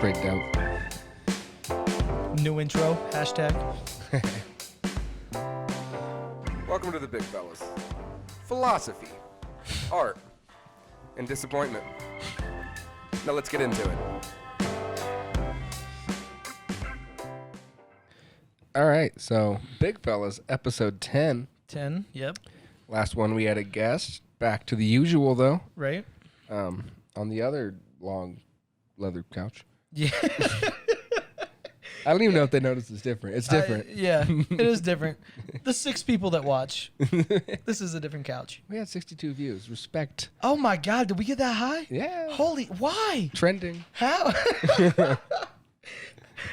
pretty dope. New intro, hashtag. Welcome to the Big Fellas. Philosophy, art, and disappointment. Now let's get into it. All right, so Big Fellas, episode 10. 10, yep, Last one we had a guest. Back to the usual, though, right? on the other long leather couch. Yeah. I don't even know if they noticed it's different. It's different. Yeah, it is different. The 6 people that watch, this is a different couch. We had 62 views. Respect. Oh my God, did we get that high? Yeah. Holy, why? Trending. How?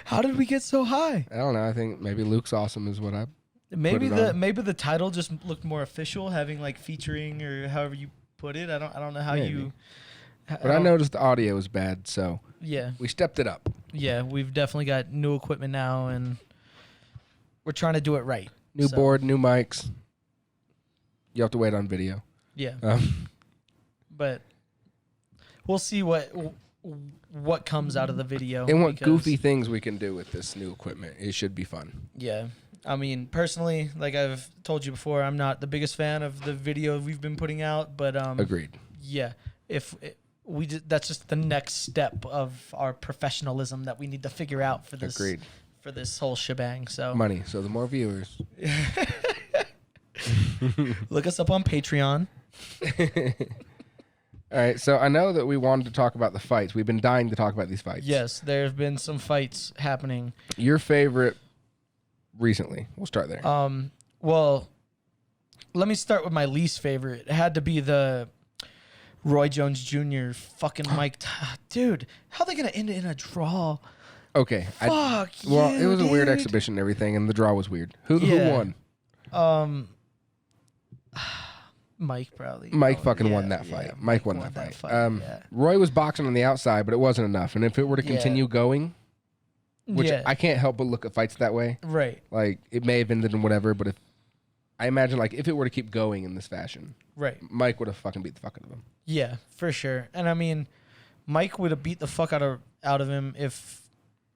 How did we get so high? I don't know. I think maybe Luke's awesome is what I... Maybe Put it maybe the title just looked more official, having like featuring or however you put it. I don't know how Maybe. you. But I noticed the audio was bad, so Yeah, we stepped it up. yeah, we've definitely got new equipment now, and we're trying to do it right. New So, board, new mics. You have to wait on video. Yeah, Um, but we'll see what comes out of the video. and what because- goofy things we can do with this new equipment. It should be fun. Yeah. I mean, personally, like I've told you before, I'm not the biggest fan of the video we've been putting out, but Agreed. yeah, that's just the next step of our professionalism that we need to figure out for this Agreed. for this whole shebang. So Money. So the more viewers. look us up on Patreon. All right. So I know that we wanted to talk about the fights. We've been dying to talk about these fights. Yes, there have been some fights happening. Your favorite recently. We'll start there. Well, let me start with my least favorite. It had to be the Roy Jones Jr. fucking Mike. Dude, how are they going to end it in a draw? Okay. Fuck Well, you, it was a weird dude. exhibition and everything, and the draw was weird. Who Yeah. won? Mike probably. Mike Oh, fucking yeah, won that yeah, fight. Mike won that fight. yeah. Roy was boxing on the outside, but it wasn't enough. And if it were to Yeah. continue going, which Yeah, I can't help but look at fights that way, right, like it may have ended in whatever, but if I imagine like if it were to keep going in this fashion, right. Mike would have fucking beat the fuck out of him. Yeah, for sure. And I mean, Mike would have beat the fuck out of him if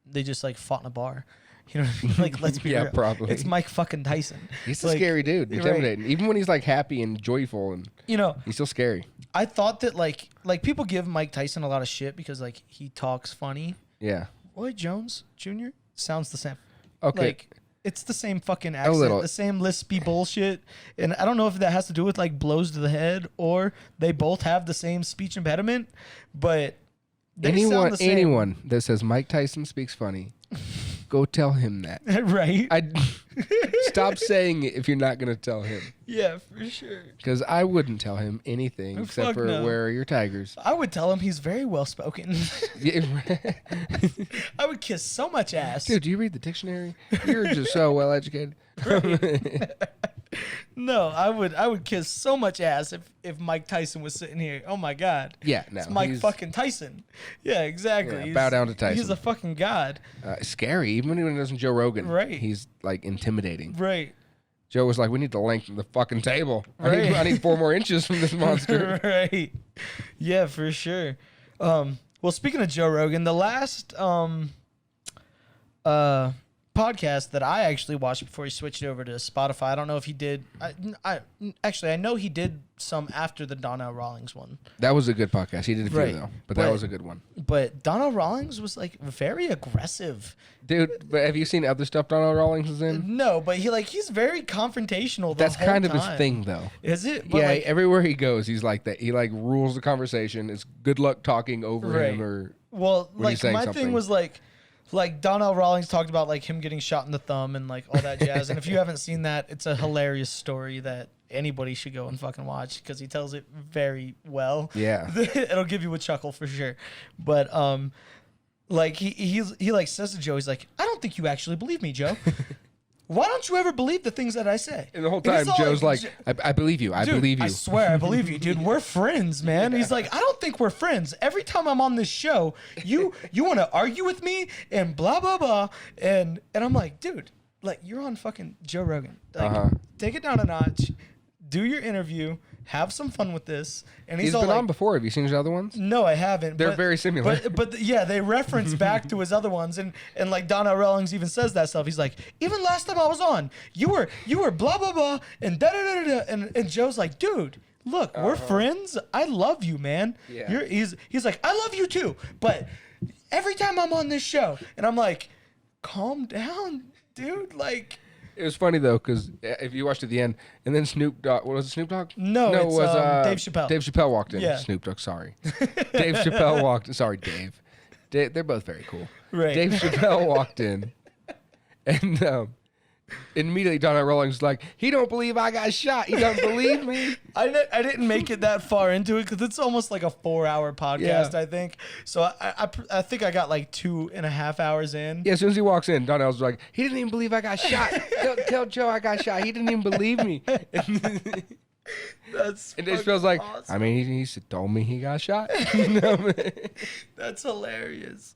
they just like fought in a bar. You know what I mean? Like, let's be Yeah, real. probably. It's Mike fucking Tyson. He's a Like, scary dude, right. intimidating. Even when he's like happy and joyful, and You know, he's still scary. I thought that like people give Mike Tyson a lot of shit because like he talks funny. Yeah. Roy Jones Jr. sounds the same. Okay. Like it's the same fucking accent, little. the same lispy bullshit. And I don't know if that has to do with like blows to the head or they both have the same speech impediment, but they sound the same. anyone that says Mike Tyson speaks funny, go tell him that. Right? I stop saying it if you're not gonna tell him, Yeah, for sure. because I wouldn't tell him anything Oh, except fuck for no. where are your tigers. I would tell him he's very well spoken. Yeah. I would kiss so much ass. Dude, do you read the dictionary? You're just so well educated. No, I would kiss so much ass if Mike Tyson was sitting here. Oh my God. Yeah, no, It's Mike he's fucking Tyson. Yeah, exactly. Yeah, bow down to Tyson. He's a fucking god. Scary. Even when he doesn't Joe Rogan, Right. He's like intimidating. Right. Joe was like, "We need to lengthen the fucking table. Right. I need 4 more inches from this monster." Right. Yeah, for sure. Well, speaking of Joe Rogan, the last podcast that I actually watched before he switched over to Spotify. I don't know if he did. I know he did some after the Donnell Rawlings one. That was a good podcast. He did a few Right. though, but that But- was a good one, But Donnell Rawlings was like very aggressive. dude. But have you seen other stuff Donald Rawlings is in? No, but he's very confrontational. That's whole kind of his time. thing, though. Is it? But Yeah, like, everywhere he goes, he's like that. He like rules the conversation. It's good luck talking over Right. him, or well, you like saying my something? thing was like Donnell Rawlings talked about like him getting shot in the thumb and like all that jazz. And if you haven't seen that, it's a hilarious story that anybody should go and fucking watch because he tells it very well. yeah, It'll give you a chuckle for sure. But like he like says to Joe, he's like, I don't think you actually believe me, Joe. Why don't you ever believe the things that I say? and the whole And time he's all Joe's like, "I believe you. I Dude, believe you." I swear, I believe you, dude. We're friends, man. He's like, I don't think we're friends. Every time I'm on this show, you want to argue with me and blah blah blah, and I'm like, dude, like you're on fucking Joe Rogan. Like, take it down a notch, do your interview, have some fun with this. And He's all been like, on before. Have you seen his other ones? no, I haven't. They're very similar. But yeah, they reference back to his other ones, and like Donnell Rawlings even says that stuff. He's like, even last time I was on, you were blah blah blah, and da da da da, and Joe's like, dude, look, we're friends. I love you, man. Yeah. He's like, I love you too, but every time I'm on this show, and I'm like, calm down, dude. Like, It was funny though, because if you watched at the end, and then Snoop Dogg, what was it, Snoop Dogg? No, it it's, was Dave Chappelle. Dave Chappelle walked in. Yeah. Snoop Dogg, sorry. Dave Chappelle walked. Sorry, Dave. They're both very cool. Right. Dave Chappelle walked in, and immediately Donnell Rawlings was like, "He don't believe I got shot. He don't believe me." I didn't make it that far into it because it's almost like a 4-hour podcast, Yeah. I think. So I think I got like 2.5 hours in. Yeah, as soon as he walks in, Donnell's like, "He didn't even believe I got shot. Tell Joe I got shot. He didn't even believe me." That's And Dave fucking Chappelle's like, awesome. "I mean, he told me he got shot." You know, man? That's hilarious.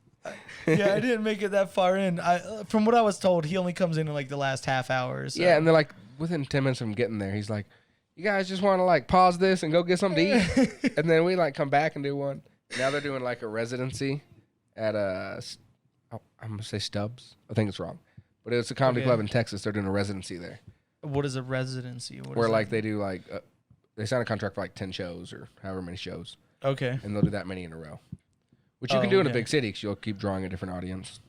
Yeah, I didn't make it that far in. From what I was told, he only comes in like the last half hour. So. Yeah, and they're like, within 10 minutes of him getting there, he's like, "You guys just want to like pause this and go get something to eat?" And then we like come back and do one. Now they're doing like a residency at I'm gonna say Stubbs. I think it's wrong, but it's a comedy Okay. club in Texas. They're doing a residency there, What is a residency? What where is like that? they do like they sign a contract for like 10 shows or however many shows, Okay. and they'll do that many in a row, which you Oh, can do in a okay. big city because you'll keep drawing a different audience.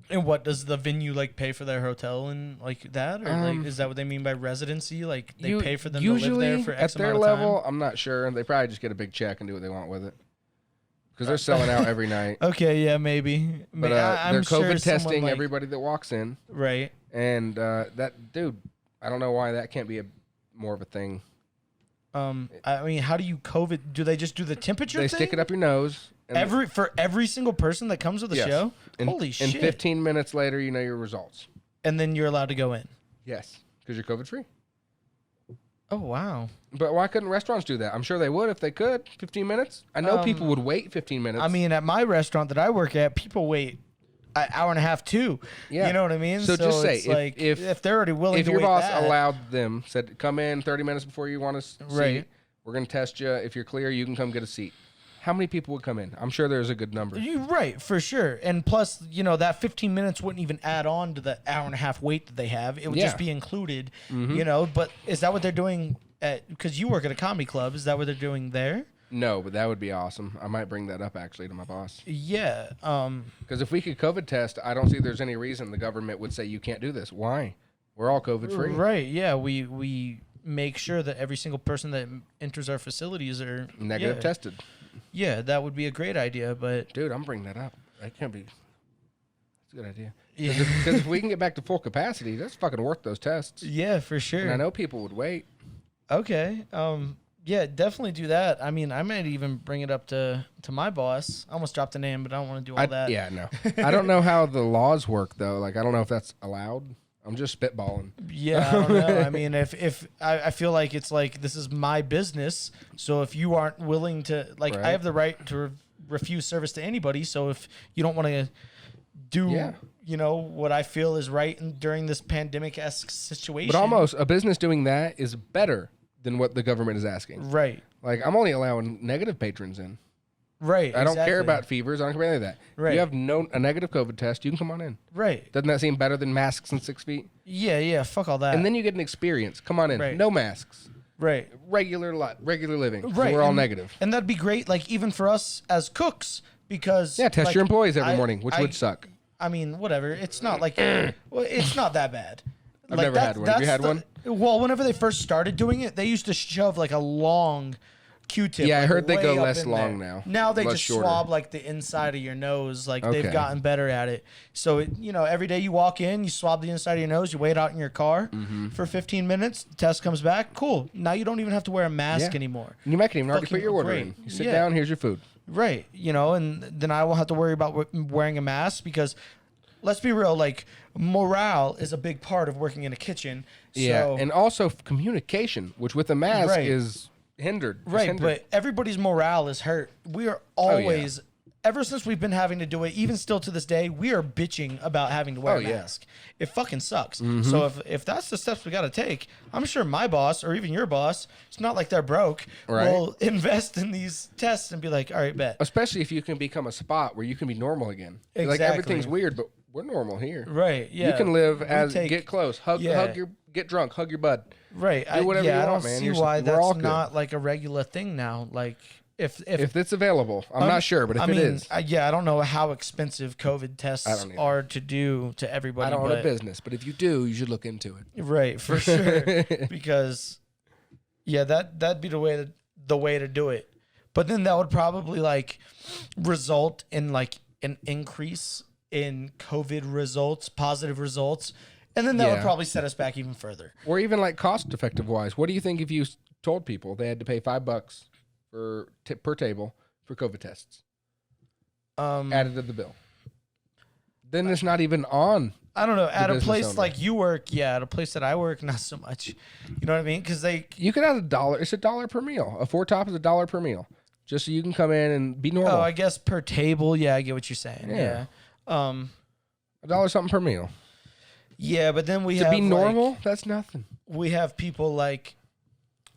And what does the venue like pay for their hotel and like that, or like Um, is that what they mean by residency? Like they You- pay for them usually, to live there for X at their amount of time? level, I'm not sure. They probably just get a big check and do what they want with it because they're selling out every night. Okay, yeah, maybe. But I'm they're sure COVID someone, testing like- everybody that walks in, Right. and that dude, I don't know why that can't be more of a thing. I mean, how do you COVID? Do they just do the temperature They thing? stick it up your nose. And for every single person that comes to the yes. show? And, Holy shit. And 15 minutes later, you know your results. And then you're allowed to go in. Yes, because you're COVID free. Oh, wow. But why couldn't restaurants do that? I'm sure they would if they could. 15 minutes. I know people would wait 15 minutes. I mean, at my restaurant that I work at, people wait an hour and a half too. Yeah. You know what I mean? So just say, it's if- like, if- if they're already willing if to your wait boss that, allowed them, said, "Come in 30 minutes before you want to seat. Right. We're going to test you. If you're clear, you can come get a seat." How many people would come in? I'm sure there's a good number. You're right, for sure. And plus, that 15 minutes wouldn't even add on to the hour and a half wait that they have. It would just Yeah. be included, Mm-hmm. But is that what they're doing because you work at a comedy club? Is that what they're doing there? No, but that would be awesome. I might bring that up actually to my boss. Yeah. Because if we could COVID test, I don't see there's any reason the government would say you can't do this. Why? We're all COVID free. Right. Yeah. We make sure that every single person that enters our facilities are Negative tested. Yeah, that would be a great idea. But Dude, I'm bringing that up. That can't be. That's a good idea. yeah, Because if we can get back to full capacity, that's fucking worth those tests. yeah, for sure. And I know people would wait. Okay. Yeah, definitely do that. I mean, I might even bring it up to my boss. I almost dropped the name, but I don't want to do all that. Yeah, no. I don't know how the laws work though. Like, I don't know if that's allowed. I'm just spitballing. Yeah, I don't know. I mean, if I feel like it's like this is my business, so if you aren't willing to, like, Right. I have the right to refuse service to anybody. So if you don't want to do, Yeah. what I feel is right during this pandemic-esque situation, But almost a business doing that is better than what the government is asking. right, Like, I'm only allowing negative patrons in. right. I don't care exactly. about fevers. I don't care about any of that. Right. You have a negative COVID test, you can come on in. Right. Doesn't that seem better than masks and 6 feet? Yeah. Fuck all that. And then you get an experience. Come on in. Right. No masks. right. Regular living. So Right. we're all and, negative. And that'd be great, like, even for us as cooks, because Yeah, test like, your employees every I- morning, which I- would suck. I mean, whatever. It's not like, well, it's not that bad. I've never had one. Have you had one? Well, whenever they first started doing it, they used to shove like a long Q-tip. Yeah, I like, heard they go way up less in long there. now. Now they Less just shorter. swab like the inside of your nose. Like they've Okay. gotten better at it. So every day you walk in, you swab the inside of your nose. You wait out in your car Mm-hmm. for 15 minutes. The test comes back. Cool. Now you don't even have to wear a mask Yeah. anymore. And you might even already Fucking put your order great. in. You sit Yeah. down, here's your food. Right. And then I won't have to worry about wearing a mask because let's be real, like morale is a big part of working in a kitchen. Yeah, So, and also communication, which with a mask Right. is hindered. Just right, hindered. but everybody's morale is hurt. We are Oh, yeah. always ever since we've been having to do it, even still to this day, we are bitching about having to wear a mask. It fucking sucks. So if that's the steps we got to take, I'm sure my boss or even your boss, it's not like they're broke, will invest in these tests and be like, all right, bet. Especially if you can become a spot where you can be normal again. Like Exactly. everything's weird, but we're normal here. Right. Yeah. You can live get close, hug your, get drunk, hug your bud. Right. Do whatever you I want, don't man. see You're- why we're all that's good. not like a regular thing now. Like if it's available, I'm not sure, but if I it mean, is, I don't know how expensive COVID tests don't either. are to do to everybody. I don't own a but- business. But if you do, you should look into it. Right, for sure. Because that'd be the way to do it. But then that would probably like result in like an increase in COVID results, positive results. And then that would Yeah. probably set us back even further. Or even like cost effective wise. What do you think if you told people they had to pay $5 per table for COVID tests added to the bill? Then it's not even on. I don't know. At a business place owner. like you work, at a place that I work, not so much. You know what I mean? Because You could add $1. It's $1 per meal. A 4-top is $1 per meal, just so you can come in and be normal. I guess per table. Yeah, I get what you're saying. Yeah. Yeah. $1 something per meal. Yeah, but then we To have be like, normal, that's nothing. we have people like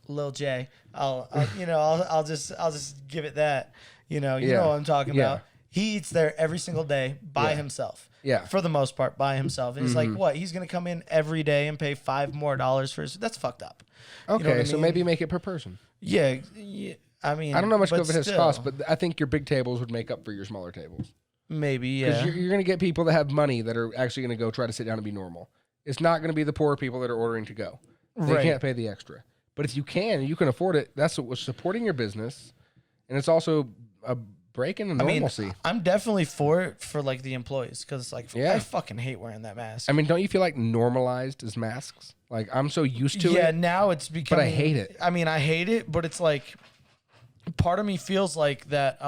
Lil J. I'll just give it that. You know Yeah. what I'm talking Yeah. about. He eats there every single day by Yeah. himself. Yeah. For the most part, by himself. And it's like, what? He's gonna come in every day and pay $5 more for his. That's fucked up. Okay, what I so mean? maybe make it per person. Yeah. I mean, I don't know how much but COVID has still, cost, but I think your big tables would make up for your smaller tables. maybe Because yeah. you're going to get people that have money that are actually going to go try to sit down and be normal. It's not going to be the poor people that are ordering to go. They Right. can't pay the extra. But if you can afford it, that's what was supporting your business. And it's also a break in the normalcy. I'm definitely for it for like the employees because like Yeah. I fucking hate wearing that mask. I mean, don't you feel like normalized as masks? Like, I'm so used to yeah, it. now it's becoming. I hate it. I mean, I hate it, but it's like part of me feels like that.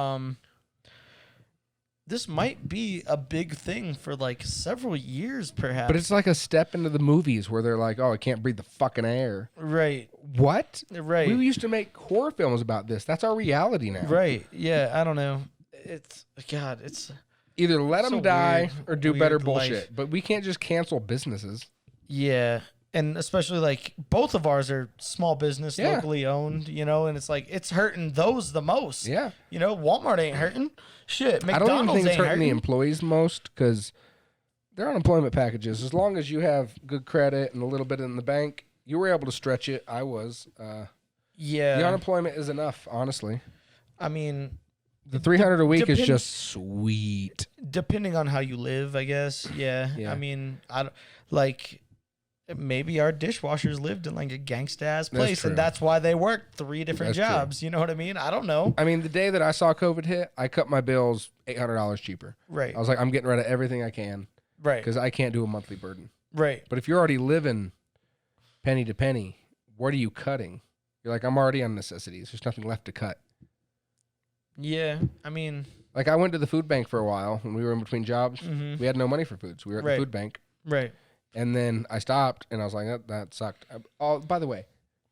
This might be a big thing for like several years, perhaps. But it's like a step into the movies where they're like, oh, I can't breathe the fucking air. right, What? right, We used to make horror films about this. That's our reality now. right. Yeah, I don't know. It's God. It's Either let It's them a die weird- or do weird better life. bullshit. But we can't just cancel businesses. yeah. And especially like both of ours are small business, Yeah. locally owned, and it's like it's hurting those the most. Yeah. Walmart ain't hurting. Shit, I don't McDonald's even think it's ain't hurting hurting. the employees most because they're unemployment packages. As long as you have good credit and a little bit in the bank, you were able to stretch it. I was. Yeah. The unemployment is enough, honestly. I mean, The 300 a week is depend- just sweet. depending on how you live, I guess. Yeah. Yeah. I mean, I don't like. Maybe our dishwashers lived in like a gangsta ass place, true. and that's why they worked 3 different That's true. jobs. You know what I mean? I don't know. I mean, the day that I saw COVID hit, I cut my bills $800 cheaper. Right. I was like, I'm getting rid of everything I can Right. because I can't do a monthly burden. Right. But if you're already living penny to penny, what are you cutting? You're like, I'm already on necessities. There's nothing left to cut. Yeah. I mean. Like, I went to the food bank for a while when we were in between jobs. Mhm. We had no money for food, so we were at Right. the food bank. Right. And then I stopped, and I was like, that sucked. Oh, by the way,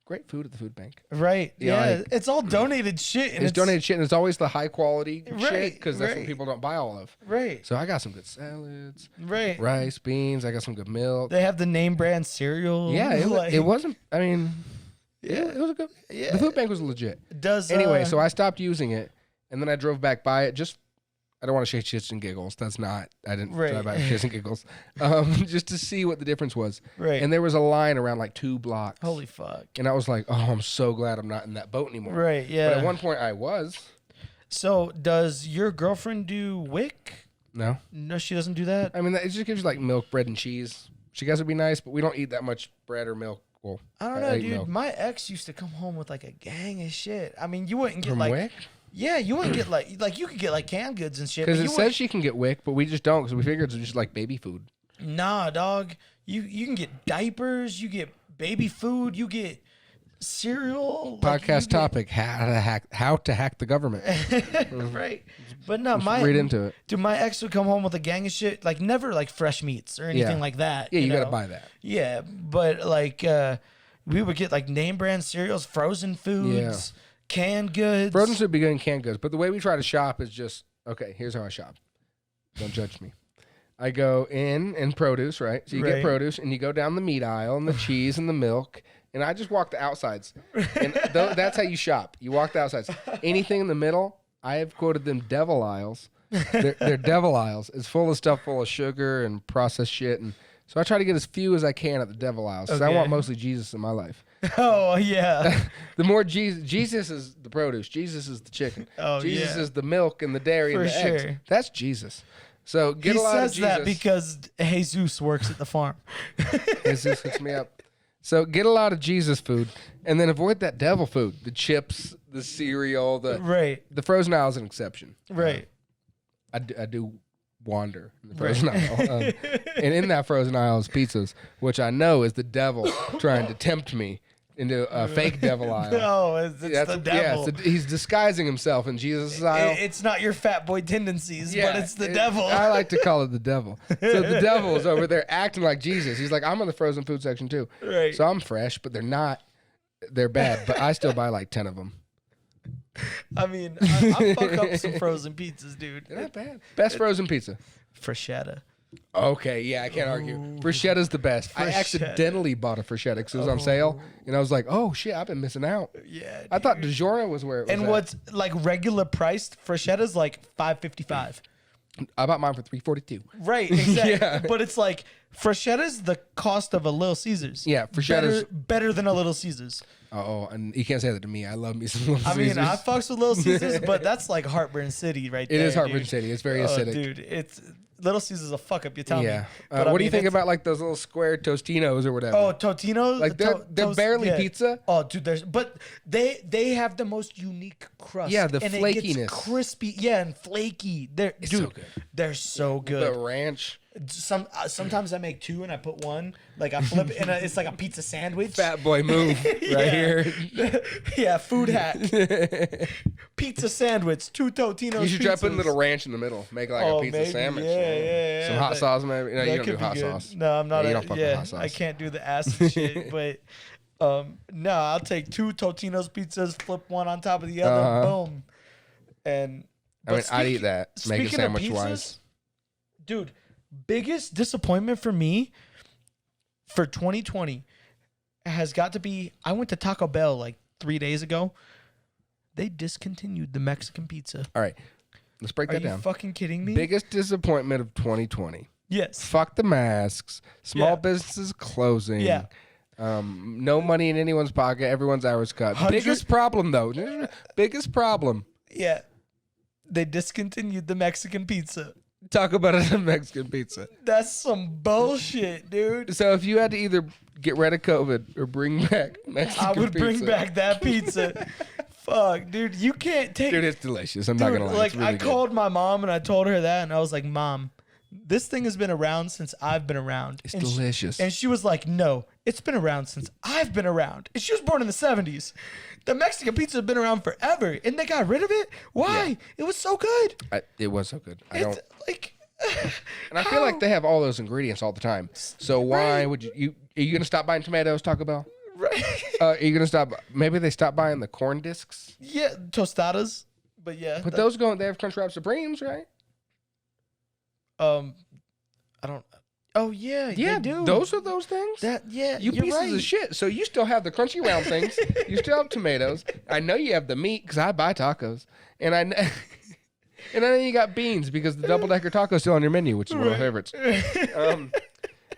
great food at the food bank. Right. Yeah, Yeah. like- it's all donated shit. And It's donated shit, and it's always the high quality shit Right, because that's right. what people don't buy all of. Right. So I got some good salads, Right. rice, beans. I got some good milk. They have the name brand cereal. Yeah, like, it wasn't. I mean, Yeah. it was a good. Yeah. The food bank was legit. Does Anyway, so I stopped using it, and then I drove back by it. Just, I don't want to say shits and giggles. That's not. I didn't Right. drive by shits and giggles. Just to see what the difference was. Right. And there was a line around like 2 blocks. Holy fuck. And I was like, oh, I'm so glad I'm not in that boat anymore. Right. Yeah. But at one point I was. So does your girlfriend do WIC? No. No, she doesn't do that. I mean, it just gives you like milk, bread, and cheese. She guys would be nice, but we don't eat that much bread or milk. Well, I don't know, eat dude. milk. My ex used to come home with like a gang of shit. I mean, you wouldn't get From like, WIC? yeah, you wouldn't get like you could get like canned goods and shit. Because but it you says wouldn't- she can get WIC, but we just don't because we figured it's just like baby food. nah, dog. You can get diapers, you get baby food, you get cereal. like, you Podcast get- topic: how to hack the government. right? But no, my Read into it. Dude, my ex would come home with a gang of shit, like never like fresh meats or anything Yeah. like that. Yeah, you got know? to buy that. Yeah, but like we would get like name brand cereals, frozen foods, canned goods. Frozen should be good in canned goods, but the way we try to shop is just Okay, here's how I shop. Don't judge me. I go in produce, right? So you Right. get produce, and you go down the meat aisle, and the cheese, and the milk, and I just walk the outsides. And that's how you shop. You walk the outsides. Anything in the middle, I have quoted them devil aisles. They're devil aisles. It's full of stuff full of sugar and processed shit, and so I try to get as few as I can at the devil aisles, because I Okay. want mostly Jesus in my life. Oh yeah. The more Jesus is the produce. Jesus is the chicken. Oh, Jesus yeah. is the milk and the dairy For and the eggs. sure. That's Jesus. So get He a lot of says Jesus. that because Jesus works at the farm. Jesus hooks me up. So get a lot of Jesus food, and then avoid that devil food. The chips, the cereal, the Right. frozen aisle is an exception. Right. I do wander in the frozen aisle, and in that frozen aisle is pizzas, which I know is the devil trying to tempt me into a fake devil aisle. No, it's the devil. He's disguising himself in Jesus' aisle. It's not your fat boy tendencies, but it's the devil. I like to call it the devil. So the devil is over there acting like Jesus. He's like, I'm in the frozen food section too. Right. So I'm fresh, but they're not. They're bad, but I still buy like 10 of them. I mean, I fuck up some frozen pizzas, dude. They're not bad. Best frozen pizza. Freshetta. Okay, yeah, I can't argue. Fruscetta's the best. I Freshetta. accidentally bought a Freshetta because it was on sale, and I was like, oh shit, I've been missing out. Yeah. I thought DiGiorno was where it was And at. what's like regular priced Freshetta's like $5.55. I bought mine for $3.42. Right, exactly. Yeah. But it's like Freshetta's the cost of a Little Caesars. Yeah, Freshetta's- better than a Little Caesars. Oh, and you can't say that to me. I love me some Little I mean, Caesars. I fucks with Little Caesars, but that's like Heartburn City right It there. is Heartburn dude. City. It's very Oh, acidic. dude, it's Little Caesars a fuck up your tummy. Yeah. But I What do you mean, think it's- about like those little square Tostinos or whatever? Oh, Totino's? Like, they're barely pizza. Oh, dude, but they have the most unique crust. Yeah, the and It flakiness. gets crispy, yeah, and flaky. They're It's dude, so good. they're so the good. ranch. Sometimes I make two and I put one. Like I flip it, and it's like a pizza sandwich. Fat boy move right Yeah. here. Yeah, food hack. Pizza sandwich, two Totino's. You should try putting a pizzas. little ranch in the middle. Make like Oh, a pizza maybe. sandwich. Yeah. Some hot That- sauce maybe. No, that you don't could do be hot good. sauce. No, I'm not. Yeah, you don't fuck with hot sauce. I can't do the acid shit. But no, I'll take two Totino's pizzas, flip one on top of the other, Uh-huh. boom. And I mean, but I'd eat speaking- that. Make it speaking of sandwich wise. pizzas, dude. Biggest disappointment for me for 2020 has got to be I went to Taco Bell like 3 days ago. They discontinued the Mexican pizza. All right, let's break Are that you down. fucking kidding me? Biggest disappointment of 2020. Yes. Fuck the masks. Small Yeah. businesses closing. Yeah. No money in anyone's pocket. Everyone's hours cut. 100 Biggest problem though. Biggest problem. Yeah. They discontinued the Mexican pizza. Talk about it in Mexican pizza. That's some bullshit, dude. So if you had to either get rid of COVID or bring back Mexican I would bring pizza- back that pizza. Fuck, dude. You can't take Dude, it's delicious. I'm not Dude, gonna lie. like It's really I good. called my mom and I told her that, and I was like, "Mom, this thing has been around since I've been around." It's And she- delicious. and she was like, "No, it's been around since I've been around." And she was born in the 70s. The Mexican pizza has been around forever, and they got rid of it. Why? It was so good. It was so good. I It's don't. like, And I feel like they have all those ingredients all the time. So why would you? Are you gonna stop buying tomatoes, Taco Bell? right? Are you gonna stop? Maybe they stop buying the corn discs. Yeah, tostadas, but yeah, But those go. They have Crunchwrap Supremes, right? I don't. Oh yeah, Yeah, they do. those are those things. that. Yeah, You you're pieces right. of shit. So you still have the crunchy round things. You still have tomatoes. I know you have the meat because I buy tacos, and I know, and I know you got beans because the double decker taco is still on your menu, which is one of my favorites.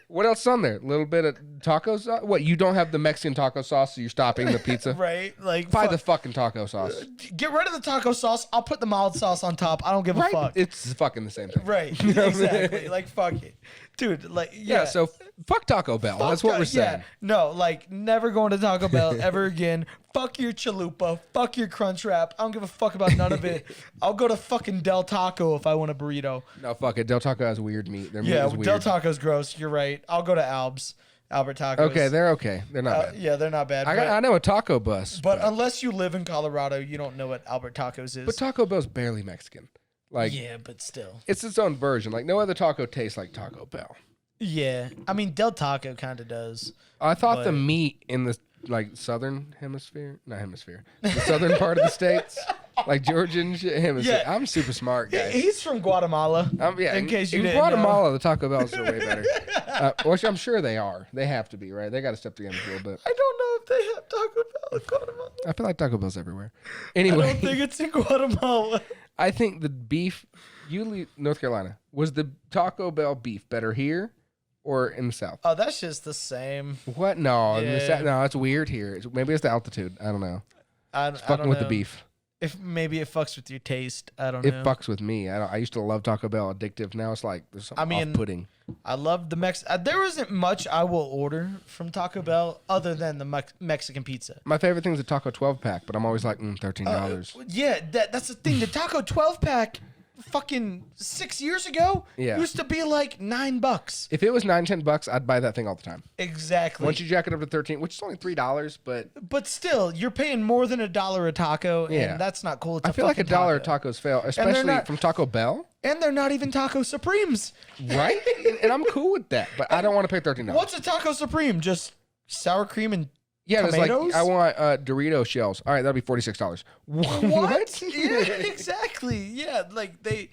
What else is on there? A little bit of taco sauce. What, you don't have the Mexican taco sauce, so you're stopping the pizza? Right, like Buy fuck. the fucking taco sauce. Get rid of the taco sauce. I'll put the mild sauce on top. I don't give a Right? fuck. It's fucking the same thing. Right, exactly. Like fuck it, dude. Like Yeah, so fuck Taco Bell. That's what we're saying. Yeah, no, like never going to Taco Bell ever again. Fuck your chalupa. Fuck your crunch wrap. I don't give a fuck about none of it. I'll go to fucking Del Taco if I want a burrito. No, fuck it. Del Taco has weird meat. Their meat Yeah, is weird. Del Taco's gross. You're right. I'll go to Albert Tacos. Okay, they're okay. They're not bad. yeah, they're not bad. I know a taco bus. but unless you live in Colorado, you don't know what Albert Tacos is. But Taco Bell's barely Mexican. Like, yeah, but still. it's its own version. Like, no other taco tastes like Taco Bell. Yeah, I mean Del Taco kind of does. I thought the But- meat in the, like, southern hemisphere, not hemisphere, the southern part of the states like Georgian shit. Him, and Yeah. I'm super smart, guys. He's from Guatemala. Yeah, in case you in didn't Guatemala, the Taco Bells are way better. Which I'm sure they are. They have to be, right? They got to step together a little bit. I don't know if they have Taco Bell in Guatemala. I feel like Taco Bell's everywhere. I Anyway, don't think it's in Guatemala. I think the beef, North Carolina, was the Taco Bell beef better here or in the South? Oh, that's just the same. What? No, in the Yeah. South, no, it's weird here. Maybe it's the altitude. I don't know. I Fucking don't with the know. beef. If maybe it fucks with your taste. I don't It know. fucks with me. I used to love Taco Bell, addictive. Now it's like there's something off-putting. I love the there isn't much I will order from Taco Bell other than the Mexican pizza. My favorite thing is the Taco 12 pack, but I'm always like $13. Yeah, that's the thing. The Taco 12 pack, fucking 6 years ago, Yeah. used to be like $9. If it was $9-10, I'd buy that thing all the time. Exactly. Once you jack it up to 13, which is only $3, but But still, you're paying more than $1 a taco, Yeah. and that's not cool. It's I a feel like fucking $1 taco. tacos fail, especially not- from Taco Bell, And they're not even Taco Supremes. right? and I'm cool with that, but I don't want to pay $13. What's a Taco Supreme? Just sour cream and Yeah, it's like tomatoes? I want Dorito shells. All right, that'll be $46. what? Yeah, exactly. Yeah, like the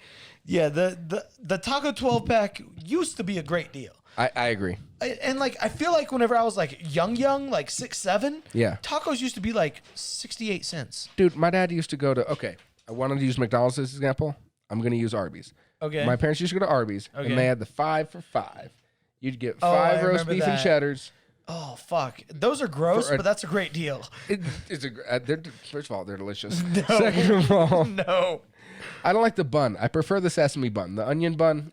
Taco 12 pack used to be a great deal. I agree. And like I feel like whenever I was like young, like 6, 7, Yeah. tacos used to be like 68 cents. Dude, my dad used to go to, okay, I wanted to use McDonald's as an example. I'm going to use Arby's. Okay. My parents used to go to Arby's, Okay. and they had the 5 for $5. You'd get Oh, 5 I roast remember beef and that. cheddars. Oh fuck, those are gross, For a- but that's a great deal. It's first of all, they're delicious. Second of all, No. I don't like the bun. I prefer the sesame bun, the onion bun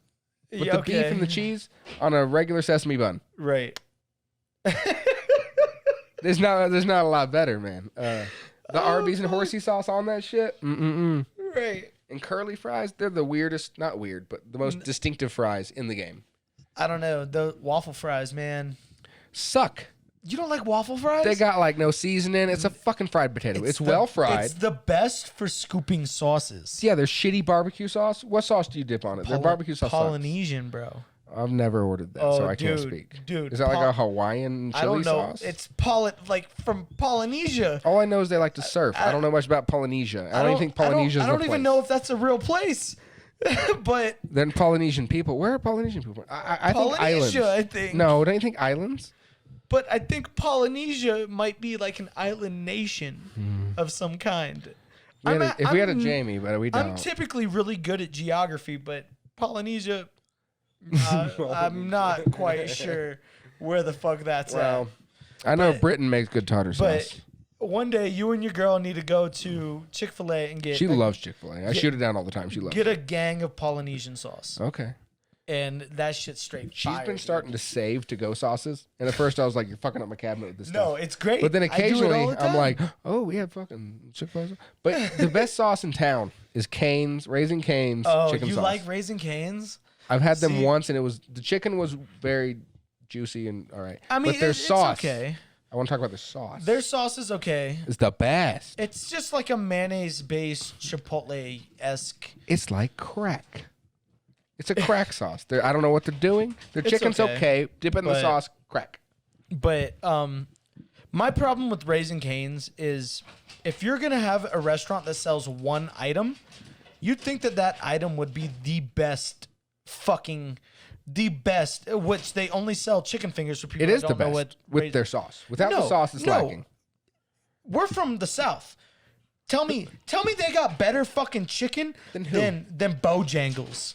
with Yeah, the beef and the cheese on a regular sesame bun. Right. There's not a lot better, man. The Arby's and horsey sauce on that shit. Right. And curly fries, they're the weirdest, not weird, but the most distinctive fries in the game. I don't know. The waffle fries, man. Suck. You don't like waffle fries? They got like no seasoning. It's a fucking fried potato. It's well fried. It's the best for scooping sauces. Yeah, there's shitty barbecue sauce. What sauce do you dip on it? Their barbecue sauce. sucks. Polynesian, bro. I've never ordered that, so I can't speak. Dude, Is that like a Hawaiian chili I don't know. sauce? It's like from Polynesia. All I know is they like to surf. I don't know much about Polynesia. I don't even think Polynesia's I don't a even place. know if that's a real place. But Then Polynesian people. Where are Polynesian people? I think islands. Polynesia, I think. No, don't you think islands? But I think Polynesia might be like an island nation of some kind. We had if we had a I'm- Jamie, but we don't. I'm typically really good at geography, but Polynesia, I'm not quite sure where the fuck that's well, at. I know but- Britain makes good tartar sauce. But one day, you and your girl need to go to Chick-fil-A and She loves Chick-fil-A. I shoot it down all the time. She loves get it. a gang of Polynesian sauce, Okay. and that shit's straight. She's fire, been dude. starting to save to-go sauces. And at first I was like, you're fucking up my cabinet with this No, stuff. it's great. But then I do it all occasionally the I'm time. like, oh, we have fucking Chick-fil-A sauce. But the best sauce in town is Cane's, Raising Cane's oh, chicken you sauce. like Raising Cane's? I've had them See- once and the chicken was very juicy and all right. I mean, but their it's sauce, okay. I want to talk about the sauce. Their sauce is okay. It's the best. It's just like a mayonnaise-based Chipotle-esque. It's like crack. It's a crack sauce. I don't know what they're doing. Their It's chicken's okay, okay. Dip it in the but- sauce, crack. But my problem with Raising Cane's is if you're gonna have a restaurant that sells one item, you'd think that item would be the best, which they only sell chicken fingers for people. It that is the don't know best what with their sauce. Without the No, sauce, it's no. lacking. We're from the South. Tell me they got better fucking chicken Than who? than Bojangles.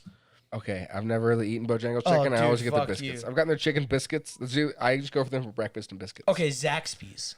Okay, I've never really eaten Bojangles Oh, chicken. I dude, always get the fuck biscuits. you. I've gotten their chicken biscuits. I just go for them for breakfast and biscuits. Okay, Zaxby's.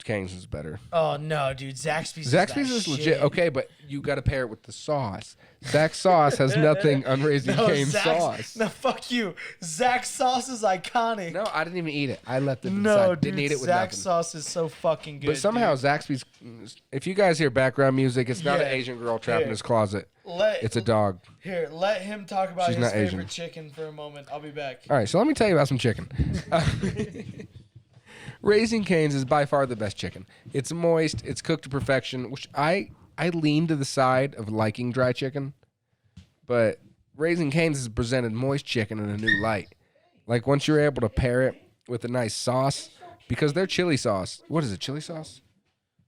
Cane's is better. Oh no, dude, Zaxby's. Zaxby's is legit. Okay, but you got to pair it with the sauce. Zach's sauce has nothing on Raising Cane's sauce. No, fuck you. Zach's sauce is iconic. No, I didn't even eat it. I left it No, inside. dude, Didn't eat it with Zach's nothing. sauce is so fucking good. But somehow dude. Zaxby's. If you guys hear background music, it's not Yeah. an Asian girl trapped in Here. his closet. let It's a dog. here. Let him talk about She's his not favorite Asian. chicken for a moment. I'll be back. All right, so let me tell you about some chicken. Raising Cane's is by far the best chicken. It's moist. It's cooked to perfection, which I lean to the side of liking dry chicken. But Raising Cane's has presented moist chicken in a new light. Like once you're able to pair it with a nice sauce, because their chili sauce, what is it, chili sauce?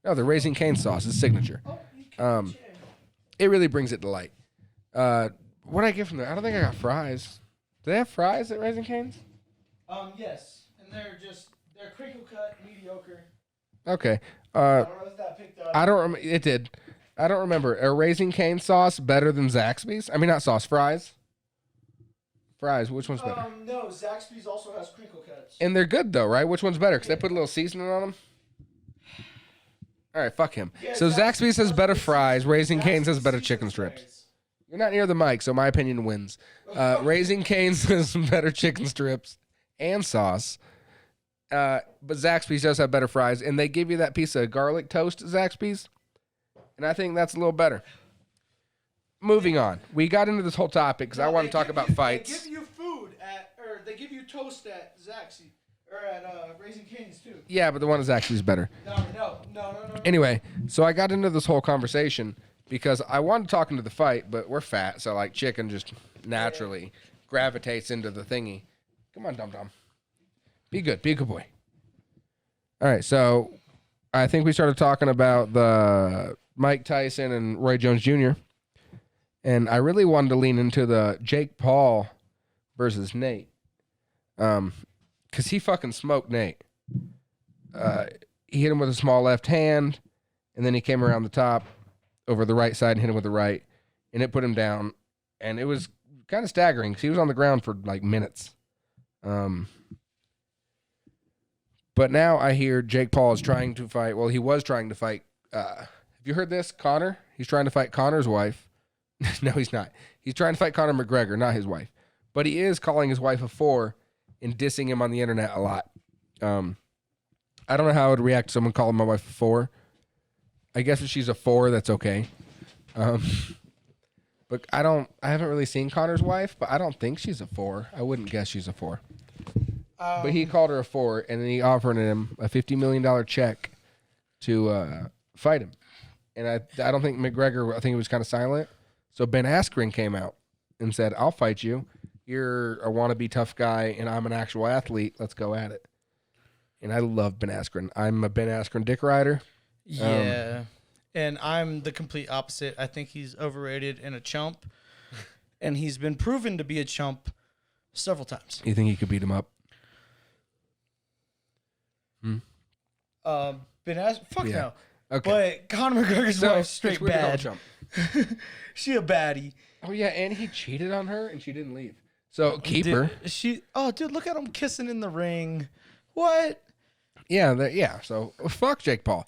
No, the Raising Cane's sauce is signature. It really brings it to light. What did I get from there? I don't think I got fries. Do they have fries at Raising Cane's? Yes, and they're crinkle cut, mediocre. Okay. I don't know if that picked up. I don't. It did. I don't remember. Are Raising Cane sauce better than Zaxby's? I mean, not sauce. Fries. Fries. Which one's better? No, Zaxby's also has crinkle cuts. And they're good though, right? Which one's better? Because they put a little seasoning on them. All right, fuck him. Yeah, So Zaxby's has better fries. Raising Cane's has better chicken strips. You're not near the mic, so my opinion wins. Raising Cane's has better chicken strips and sauce. But Zaxby's does have better fries, and they give you that piece of garlic toast at Zaxby's, and I think that's a little better. Moving on. We got into this whole topic because I want to talk about fights. They give you food or they give you toast at Zaxby or at Raising Cane's too. Yeah, but the one at Zaxby's is better. No. Anyway, so I got into this whole conversation because I wanted to talk into the fight, but we're fat, so like chicken just naturally gravitates into the thingy. Come on, dum-dum. Be a good boy. All right, so I think we started talking about the Mike Tyson and Roy Jones Jr., and I really wanted to lean into the Jake Paul versus Nate, because he fucking smoked Nate. He hit him with a small left hand, and then he came around the top over the right side and hit him with the right, and it put him down. And it was kind of staggering because he was on the ground for like minutes. But now I hear Jake Paul is trying to fight. Well, he was trying to fight. Have you heard this? Conor? He's trying to fight Conor's wife. No, he's not. He's trying to fight Conor McGregor, not his wife. But he is calling his wife a 4 and dissing him on the internet a lot. I don't know how I would react to someone calling my wife a 4. I guess if she's a 4, that's okay. But I haven't really seen Conor's wife, but I don't think she's a 4. I wouldn't guess she's a 4. But he called her a 4, and then he offered him a $50 million check to fight him. And I don't think McGregor, I think he was kind of silent. So Ben Askren came out and said, I'll fight you. You're a wannabe tough guy, and I'm an actual athlete. Let's go at it. And I love Ben Askren. I'm a Ben Askren dick rider. Yeah. And I'm the complete opposite. I think he's overrated and a chump. And he's been proven to be a chump several times. You think he could beat him up? Ben Askren, fuck Yeah. no. Okay. But Conor McGregor's wife's straight it's weird to call him bad. chump. She a baddie. Oh, yeah, and he cheated on her, and she didn't leave. So keep her. Dude, look at him kissing in the ring. What? Yeah, so fuck Jake Paul.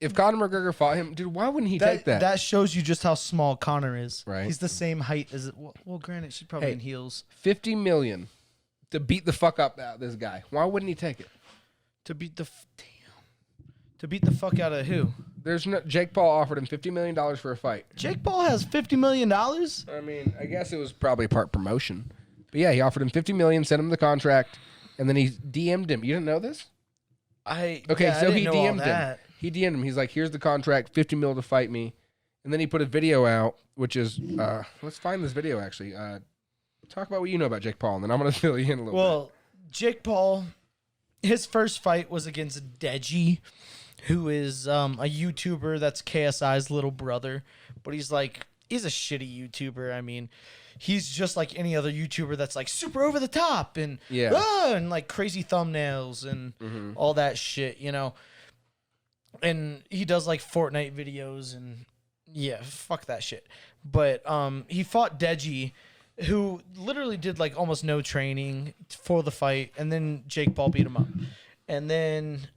If Conor McGregor fought him, dude, why wouldn't he take that? That shows you just how small Conor is. Right. He's the same height as it. Well, granted, she's probably Hey. in heels. $50 million to beat the fuck up out of this guy. Why wouldn't he take it? To beat the fuck out of who? There's no Jake Paul offered him $50 million for a fight. Jake Paul has $50 million? I mean, I guess it was probably part promotion. But yeah, he offered him $50 million, sent him the contract, and then he DM'd him. You didn't know this? So he DM'd him. He DM'd him. He's like, here's the contract, $50 million to fight me. And then he put a video out, which is, let's find this video actually. Talk about what you know about Jake Paul, and then I'm going to fill you in a little bit. Well, Jake Paul, his first fight was against Deji, who is a YouTuber that's KSI's little brother. But he's a shitty YouTuber. I mean, he's just like any other YouTuber that's like super over the top and and like crazy thumbnails and all that shit, you know. And he does like Fortnite videos and fuck that shit. But he fought Deji, who literally did like almost no training for the fight, and then Jake Paul beat him up. And then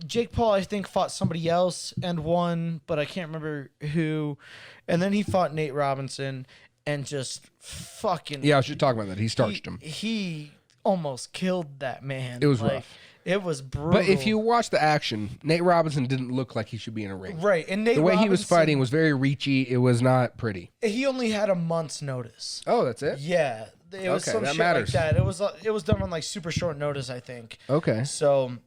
Jake Paul, I think, fought somebody else and won, but I can't remember who. And then he fought Nate Robinson and just fucking... Yeah, I should talk about that. He starched him. He almost killed that man. It was rough. It was brutal. But if you watch the action, Nate Robinson didn't look like he should be in a ring. Right. And the way he was fighting was very reachy. It was not pretty. He only had a month's notice. Oh, that's it? Yeah. It was some that shit matters. like that. It was done on like super short notice, I think. Okay. So,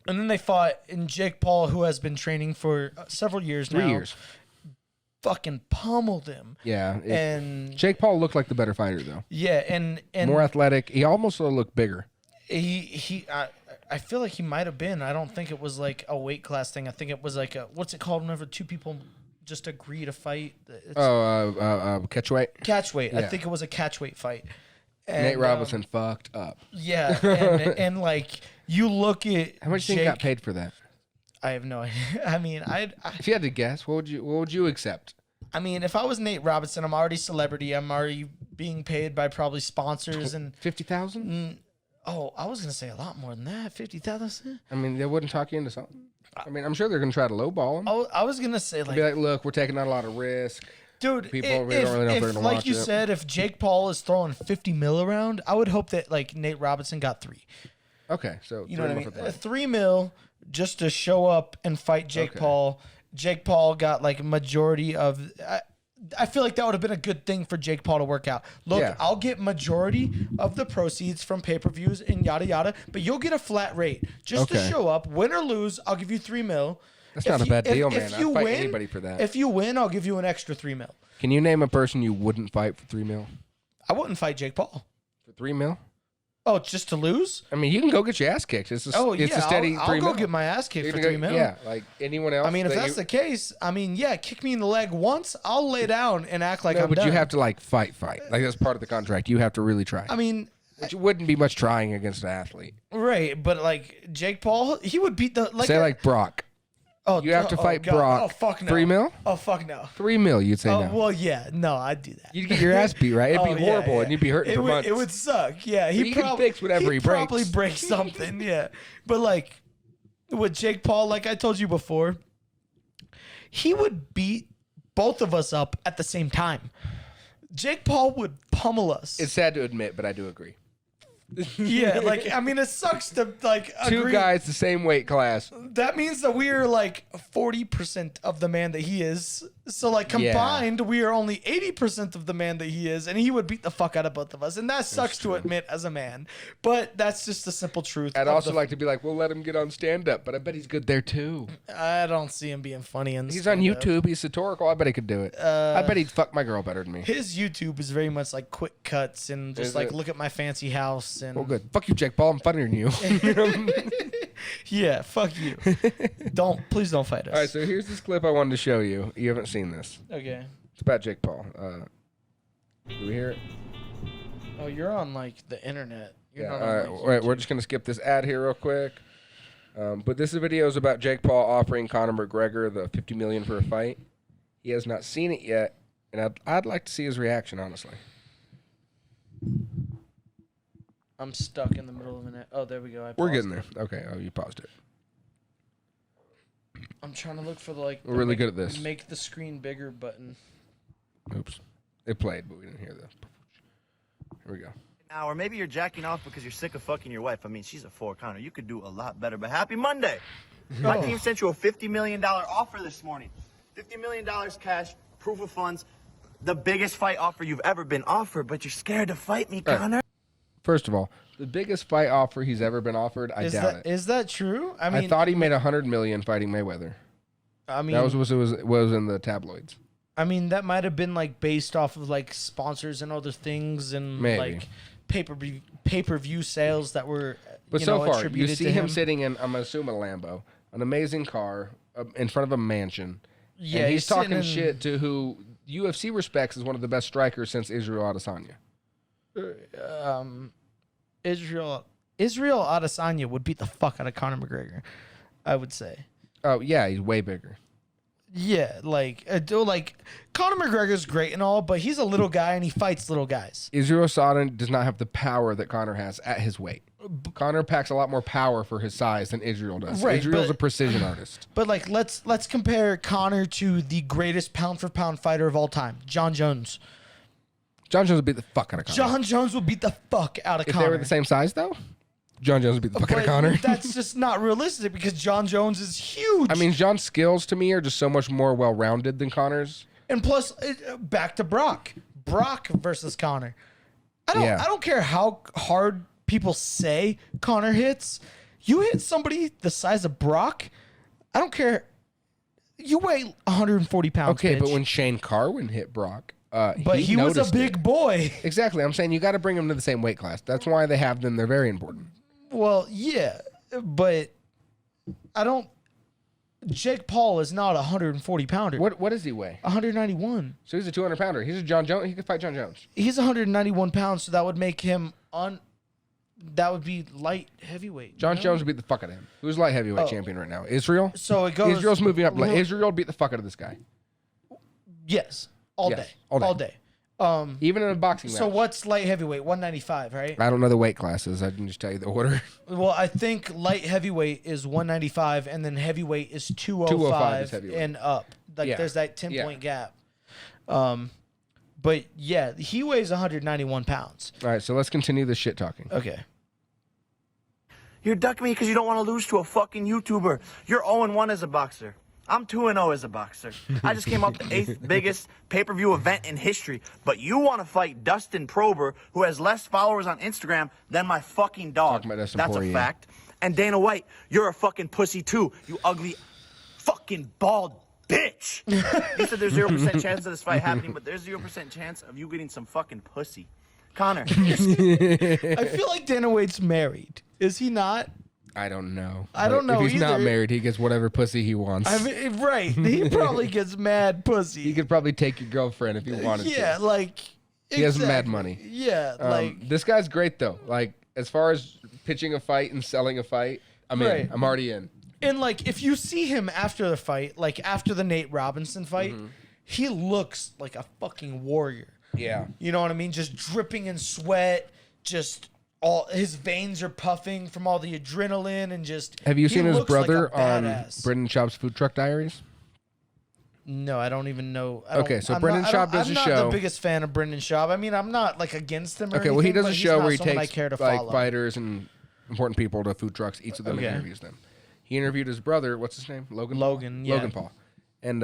and then they fought, and Jake Paul, who has been training for several years now. 3 years. Fucking pummeled him. Yeah. And Jake Paul looked like the better fighter, though. yeah, and More athletic. He almost looked bigger. I feel like he might have been. I don't think it was like a weight class thing. I think it was like a, what's it called whenever two people just agree to fight? It's Catch weight. catch weight. I Yeah. think it was a catch weight fight. And, Nate Robinson fucked up. Yeah, and like you look at How much do you think got paid for that? I have no idea. I mean, If you had to guess, what would you accept? I mean, if I was Nate Robinson, I'm already celebrity. I'm already being paid by probably sponsors and 50,000? oh, I was gonna say a lot more than that. 50,000. I mean, they wouldn't talk you into something. I mean, I'm sure they're gonna try to lowball him. I was gonna say Be like, look, we're taking on a lot of risk. dude, People if, really don't really know if they're gonna like watch you it. said, if Jake Paul is throwing 50 mil around, I would hope that like Nate Robinson got 3. Okay, so You know what I mean? for the 3 mil just to show up and fight Jake Okay. Paul. Jake Paul got like a majority of. I feel like that would have been a good thing for Jake Paul to work out. Look, Yeah. I'll get majority of the proceeds from pay-per-views and yada yada, but you'll get a flat rate just to Okay. show up. Win or lose, I'll give you 3 mil. That's If not a you- bad deal, man. If I'd you fight win, anybody for that. If you win, I'll give you an extra 3 mil. Can you name a person you wouldn't fight for 3 mil? I wouldn't fight Jake Paul. For 3 mil? Oh, just to lose? I mean, you can go get your ass kicked. It's a, Oh it's yeah, a steady I'll 3 go mil. get my ass kicked You're for gonna 3 go- mil. Yeah, like anyone else. I mean, if that's the case, I mean, yeah, kick me in the leg once, I'll lay down and act like no, I'm but done. you have to like fight. Like that's part of the contract. You have to really try. I mean, Which wouldn't be much trying against an athlete. right, but like Jake Paul, he would beat the like. Say like Brock. oh, You have to fight God. Brock. Oh fuck no. 3 mil? Oh fuck no. 3 mil, you'd say Oh no. well, yeah, no, I'd do that. You'd get your ass beat, right? It'd Oh, be yeah, horrible, yeah. and you'd be hurting It for would, months. it would suck. Yeah, He can fix whatever he probably breaks. break something. Yeah, but like with Jake Paul, like I told you before, he would beat both of us up at the same time. Jake Paul would pummel us. It's sad to admit, but I do agree. Yeah, like I mean, it sucks to like Two agree. guys the same weight class. That means that we are like 40% of the man that he is. So like Yeah. combined, we are only 80% of the man that he is, and he would beat the fuck out of both of us. And that sucks to admit as a man, but that's just the simple truth. I'd of also the- like to be like, we'll let him get on stand up, but I bet he's good there too. I don't see him being funny in He's on stand-up. YouTube. He's satirical. I bet he could do it. I bet he'd fuck my girl better than me. His YouTube is very much like quick cuts and just Is like it? look at my fancy house and Well, good. Fuck you, Jake Paul. I'm funnier than you. yeah, fuck you. Please don't fight us. All right, so here's this clip I wanted to show you. You haven't seen this. Okay. It's about Jake Paul. Do we hear it? Oh, you're on like the internet. You're Yeah. not All on, right. like, Wait, we're YouTube. just gonna skip this ad here real quick. But this video is about Jake Paul offering Conor McGregor the $50 million for a fight. He has not seen it yet, and I'd like to see his reaction, honestly. I'm stuck in the middle of it. Oh, there we go. We're getting there. Okay. Oh, you paused it. I'm trying to look for the like. We're the really make- good at this. Make the screen bigger button. Oops. It played, but we didn't hear the. Here we go. Now, or maybe you're jacking off because you're sick of fucking your wife. I mean, she's a 4 Connor. You could do a lot better, but happy Monday. My team sent you a $50 million offer this morning. $50 million cash, proof of funds, the biggest fight offer you've ever been offered, but you're scared to fight me, All right. Connor. First of all, the biggest fight offer he's ever been offered, I Is doubt that it. is that true? I mean, I thought he made $100 million fighting Mayweather. I mean, That was in the tabloids. I mean, that might have been like based off of like sponsors and other things and Maybe. like pay-per-view sales that were. But you so know, far, you attributed see to him sitting in, I'm assuming a Lambo, an amazing car in front of a mansion. Yeah, and he's talking sitting in- shit to who UFC respects as one of the best strikers since Israel Adesanya. Israel Adesanya would beat the fuck out of Conor McGregor. I would say. Oh yeah, he's way bigger. Yeah, like Conor McGregor's great and all, but he's a little guy and he fights little guys. Israel Adesanya does not have the power that Conor has at his weight. Conor packs a lot more power for his size than Israel does. Right, Israel's but- a precision artist. But like let's compare Conor to the greatest pound for pound fighter of all time, John Jones. John Jones would beat the fuck out of Conor. John Jones would beat the fuck out of if Conor. they were the same size though, John Jones would beat the fuck out of But Conor. that's just not realistic because John Jones is huge. I mean, John's skills to me are just so much more well-rounded than Conor's. and plus back to Brock versus Conor. Yeah. I don't care how hard people say Conor hits. You hit somebody the size of Brock, I don't care. You weigh 140 pounds. Okay, but bitch. when Shane Carwin hit Brock, but he was a noticed big it. boy. Exactly. I'm saying you got to bring them to the same weight class. That's why they have them. They're very important. Well, yeah. but I don't. Jake Paul is not a 140 pounder. What does he weigh? 191. So he's a 200 pounder. He's a John Jones. He could fight John Jones. He's 191 pounds, so that would make him that would be light heavyweight. John no? Jones would beat the fuck out of him. Who's light heavyweight champion right now? Israel. So it goes. Israel's moving up. Israel beat the fuck out of this guy. Yes, all Yes, day, all day. Even in a boxing match. So what's light heavyweight? 195, right? I don't know the weight classes. I can just tell you the order. Well, I think light heavyweight is 195, and then heavyweight is 205, 205 is heavyweight. and up. Like Yeah. there's that 10-point gap. But yeah, he weighs 191 pounds. All right, so let's continue the shit talking. Okay. You're ducking me because you don't want to lose to a fucking YouTuber. You're 0-1 as a boxer. I'm 2-0 as a boxer. I just came up the 8th biggest pay-per-view event in history. But you want to fight Dustin Prober, who has less followers on Instagram than my fucking dog. Talking about Dustin That's Poirier. a fact. And Dana White, you're a fucking pussy too. You ugly fucking bald bitch. You said there's 0% chance of this fight happening, but there's 0% chance of you getting some fucking pussy. Connor. I feel like Dana White's married. Is he not? I don't know. I don't know If he's not either. married, he gets whatever pussy he wants. I mean, right. He probably gets mad pussy. He could probably take your girlfriend if he wanted yeah, to. like He has mad exactly. money. Yeah, like This guy's great though. Like as far as pitching a fight and selling a fight, I'm Right. in. I'm already in. and like if you see him after the fight, like after the Nate Robinson fight, he looks like a fucking warrior. Yeah. You know what I mean? Just dripping in sweat, just all his veins are puffing from all the adrenaline and just. Have you he seen his looks like brother a on badass. Brendan Schaub's Food Truck Diaries? No, I don't even know. Okay, so Brendan Schaub does I'm a not show. the biggest fan of Brendan Schaub. I mean, I'm not like against him. Or Okay, well he anything, does but a he's show not where he someone takes I care to like follow. fighters and important people to food trucks, eats with them, Okay. and interviews them. He interviewed his brother. What's his name? Logan. Paul? Logan, yeah. Logan Paul. And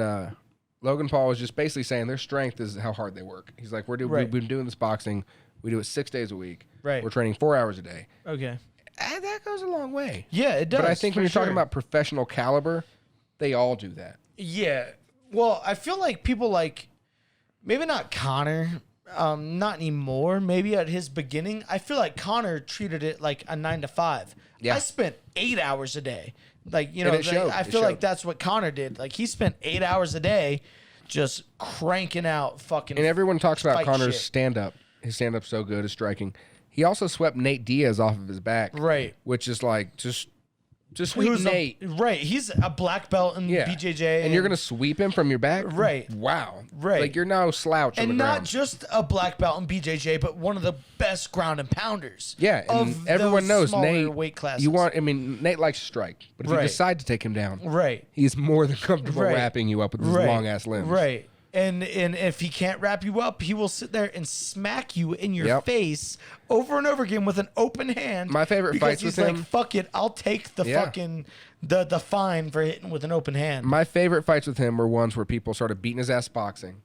Logan Paul was just basically saying their strength is how hard they work. He's like, Right. we've been doing this boxing. We do it 6 days a week. Right. We're training 4 hours a day. Okay. And that goes a long way. Yeah, it does. But I think when for you're talking sure. about professional caliber, they all do that. Yeah. Well, I feel like people like maybe not Connor, not anymore. Maybe at his beginning, I feel like Connor treated it like a 9 to 5. Yeah. I spent 8 hours a day. Like, you And know, it showed. I It feel like showed. that's what Connor did. Like he spent 8 hours a day just cranking out fucking And everyone talks about fight Connor's shit. stand-up. His stand-up's so good, his striking. He also swept Nate Diaz off of his back. Right. Which is like, just sweep Who's Nate. right. He's a black belt in Yeah. BJJ. And you're going to sweep him from your back? Right. Wow. Right. Like, you're no slouch on and the not ground. just a black belt in BJJ, but one of the best ground and pounders. Yeah, and of everyone those knows smaller Nate. weight classes. Nate likes to strike. But if you Right. decide to take him down, right, he's more than comfortable Right. wrapping you up with his right, long-ass limbs. right. And if he can't wrap you up, he will sit there and smack you in your Yep. face over and over again with an open hand. My favorite because fights he's with like, him- fuck it, I'll take the Yeah. fucking the fine for hitting with an open hand. My favorite fights with him were ones where people started beating his ass boxing.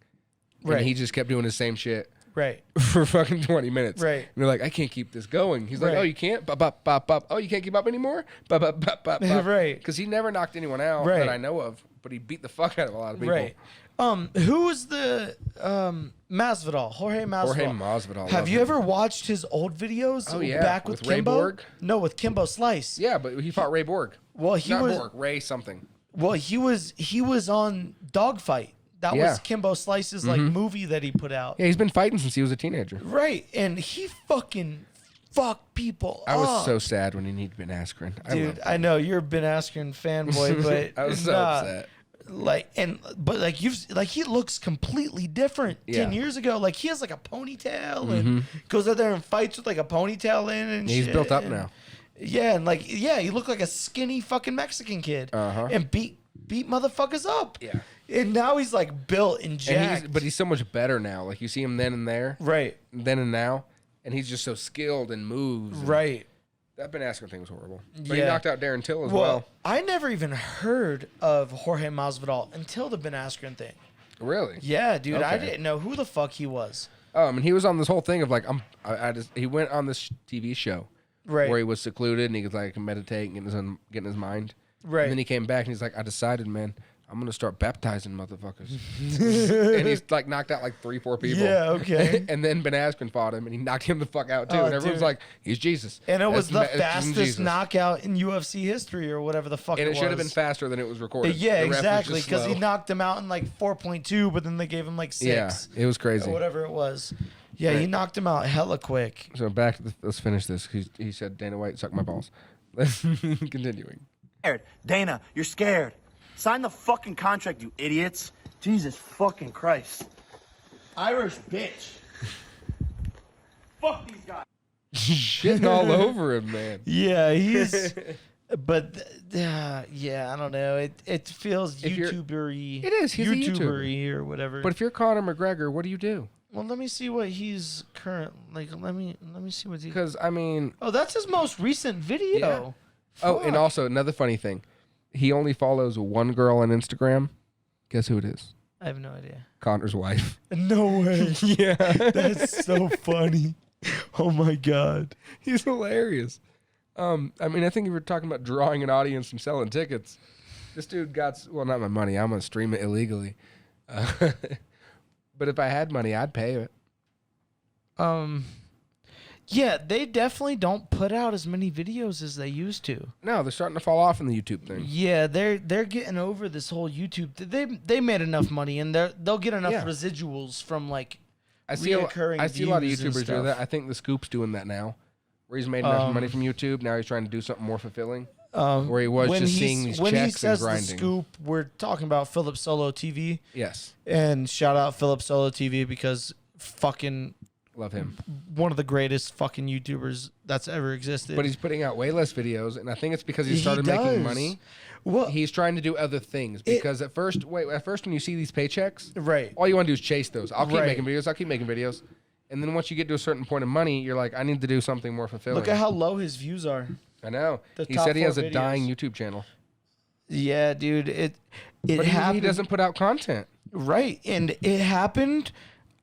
Right. And he just kept doing the same shit right, for fucking 20 minutes. Right. And they're like, I can't keep this going. He's like, Right. oh, you can't? Bop, bop, bop, bop. Oh, you can't keep up anymore? Bop, bop, bop, bop, bop. Right. Because he never knocked anyone out Right. that I know of, but he beat the fuck out of a lot of people. right. Who was the Masvidal? Jorge Masvidal. Jorge Masvidal. Have love you him. ever watched his old videos? Oh, yeah. Back with, With Ray Kimbo? Borg? No, with Kimbo Slice. Yeah, but he fought Ray Borg. Well, he Not was Borg, Ray something. well, he was on Dogfight. That Yeah. was Kimbo Slice's like movie that he put out. Yeah, he's been fighting since he was a teenager. Right, and he fucking fucked people. I was up. so sad when he needed Ben Askren. Dude, I know you're a Ben Askren fanboy, but I was so nah, upset. But he looks completely different. Yeah. 10 years ago, like he has like a ponytail and goes out there and fights with like a ponytail in and Yeah, he's shit, built up and- now. Yeah, and like he looked like a skinny fucking Mexican kid, and beat motherfuckers up. Yeah. and now he's like built and And jacked. but he's so much better now. Like you see him then and there, right, then and now, and he's just so skilled and moves. and right. That Ben Askren thing was horrible. But he Yeah. knocked out Darren Till as Well, well. I never even heard of Jorge Masvidal until the Ben Askren thing. Really? Yeah, dude, I Okay. didn't know who the fuck he was. And he was on this whole thing of like he went on this TV show Right. where he was secluded and he could like meditate and get in his mind. Right. And then he came back and he's like, I decided, man, I'm gonna start baptizing motherfuckers. And he's like knocked out like 3-4 people. Yeah, okay. And then Ben Askren fought him, and he knocked him the fuck out too. Oh, and everyone's dude. like, he's Jesus. And it was That's the that's fastest Jesus. knockout in UFC history or whatever the fuck And it it should have was. been faster than it was recorded. Yeah, The ref was exactly. just Because he slow. knocked him out in like 4.2, but then they gave him like 6. Yeah, it was crazy. Or whatever it was. Yeah, he Right. knocked him out hella quick. So back to let's finish this. He said Dana White suck my balls. Continuing. Scared. Dana, you're scared. Sign the fucking contract, you idiots. Jesus fucking Christ. Irish bitch. Fuck these guys. Shitting all over him, man. Yeah, he's. But yeah, I don't know. It feels If you're- YouTuber-y. It is, he's a YouTuber. YouTuber-y or whatever. But if you're Conor McGregor, what do you do? well, let me see what he's current. Like, let me see what he. Because I mean, Oh, that's his most recent video. oh, and Fuck. also another funny thing, he only follows one girl on Instagram. Guess who it is? I have no idea. Connor's wife. No way. Yeah, That's so funny. Oh my god. he's hilarious. I mean, I think if we're talking about drawing an audience and selling tickets, this dude got not my money. I'm gonna stream it illegally. But if I had money, I'd pay it. Yeah, they definitely don't put out as many videos as they used to. No, they're starting to fall off in the YouTube thing. Yeah, they're getting over this whole YouTube. They made enough money and they'll get enough Yeah. residuals from like I see reoccurring I see a lot of views and YouTubers do stuff. that. I think the Scoop's doing that now, where he's made enough money from YouTube. Now he's trying to do something more fulfilling. Where he was when just he's- seeing these when he checks and says the grinding. Scoop, we're talking about Philip Solo TV, Yes, and shout out Philip Solo TV because fucking love him. one of the greatest fucking YouTubers that's ever existed. But he's putting out way less videos, and I think it's because he He started does. making money. well, He's trying to do other things because at first when you see these paychecks, right. all you want to do is chase those. I'll keep Right. making videos. I'll keep making videos. And then once you get to a certain point of money, you're like, I need to do something more fulfilling. Look at how low his views are. I know. the He top said he has 4 a dying videos. YouTube channel, Yeah, dude. It but he happened. doesn't put out content. Right, and it happened.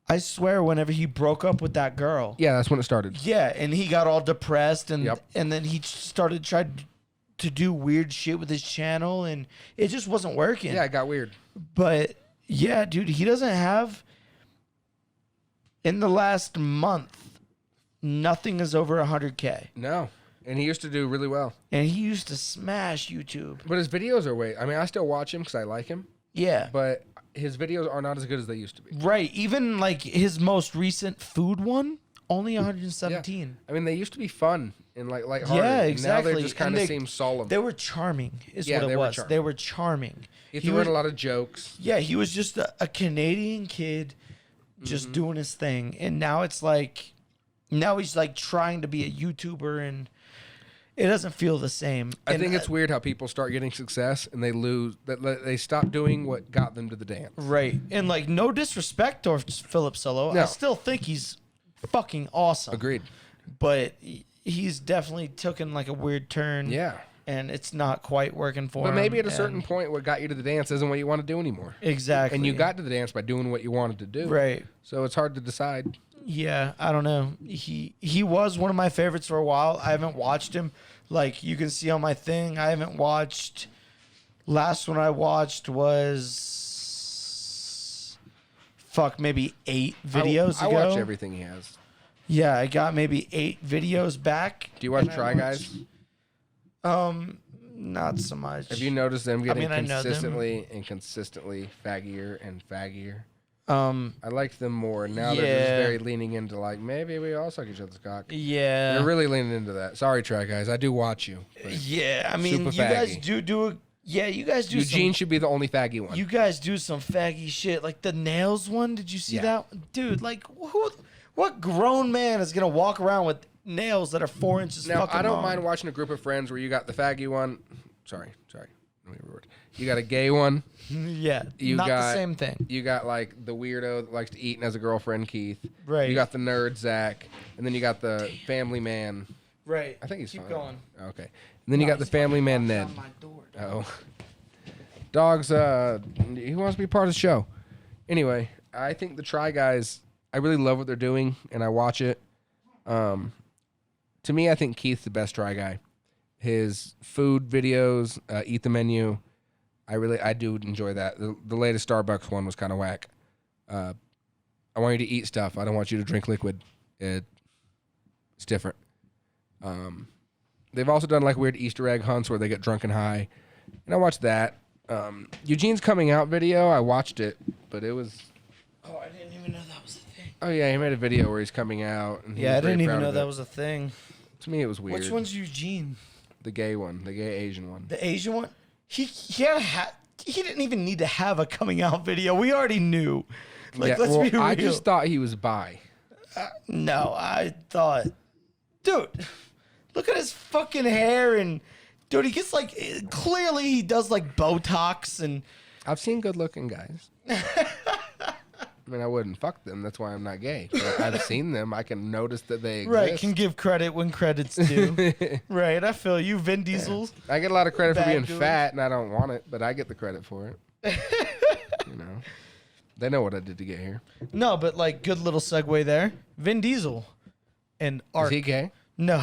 I swear, whenever he broke up with that girl. Yeah, that's when it started. Yeah, and he got all depressed, and Yep. and then he started trying to do weird shit with his channel, and it just wasn't working. Yeah, it got weird. But yeah, dude, he doesn't have. In the last month, nothing is over 100K, No, and he used to do really well. and he used to smash YouTube. But his videos are way. I mean, I still watch him because I like him, Yeah, but his videos are not as good as they used to be. right. Even like his most recent food one, only 117. I mean, they used to be fun and like lighthearted. Yeah, and exactly. Now they just And kind of they- seem solemn. They were charming, is Yeah, what they it were was. charming. They were charming. He He threw was, in a lot of jokes. yeah, he was just a Canadian kid just doing his thing. And now it's like, now he's like trying to be a YouTuber and it doesn't feel the same. I And, think it's weird how people start getting success and they lose. That they stop doing what got them to the dance. right. And like, no disrespect towards Philip Solo. No. I still think he's fucking awesome. Agreed. But he's definitely taken like a weird turn. Yeah. And it's not quite working for him. But maybe at a certain and- point, what got you to the dance isn't what you want to do anymore. Exactly. And you got to the dance by doing what you wanted to do. right. So it's hard to decide. Yeah, I don't know. He was one of my favorites for a while. I haven't watched him. Like you can see on my thing, I haven't watched. Last one I watched was maybe 8 videos I ago. watch everything he has. Yeah, I got maybe 8 videos back. Do you watch And I Try watched- Guys? Not so much. Have you noticed them getting mean, I know them. consistently faggier and faggier? Um, I liked them more. Now they're just Yeah. very leaning into like maybe we all suck each other's cock. yeah. They're really leaning into that. Sorry, Try Guys. I do watch you. but Yeah, I mean, Super you guys faggy. do a. Yeah, you guys do Eugene some. should be the only faggy one. You guys do some faggy shit, like the nails one. Did you see Yeah. that, dude? Like, what grown man is gonna walk around with nails that are 4 inches? Now fucking I don't long? mind watching a group of friends where you got the faggy one. Sorry. Let me reword. You got a gay one. Yeah, You not got the same thing. You got like the weirdo that likes to eat and has a girlfriend, Keith. Right. You got the nerd, Zach, and then you got the family man. Right. I think he's Keep fine. going. Okay. And then you got the family man, Ned. My door. Oh. Dogs, he wants to be part of the show. Anyway, I think the Try Guys, I really love what they're doing, and I watch it. To me, I think Keith's the best Try Guy. His food videos, Eat the Menu, I do enjoy that. The latest Starbucks one was kind of whack. I want you to eat stuff. I don't want you to drink liquid. It's different. They've also done like weird Easter egg hunts where they get drunk and high, and I watched that. Eugene's coming out video, I watched it, but it was. Oh, I didn't even know that was a thing. Oh yeah, he made a video where he's coming out. And Yeah, I didn't even know that was a thing. To me, it was weird. Which one's Eugene? The gay one, the gay Asian one. The Asian one? He didn't even need to have a coming out video. We already knew. Like, let's be real. I just thought he was bi. No, I thought, dude, look at his fucking hair and, dude, he gets like, clearly he does like Botox and. I've seen good-looking guys. I mean, I wouldn't fuck them. That's why I'm not gay. But I've seen them. I can notice that they exist. Right, can give credit when credit's due. Right, I feel you. Vin Diesel. I get a lot of credit for Bad being dude. fat, and I don't want it, but I get the credit for it. You know, they know what I did to get here. No, but like, good little segue there. Vin Diesel and Ark. Is he gay? No,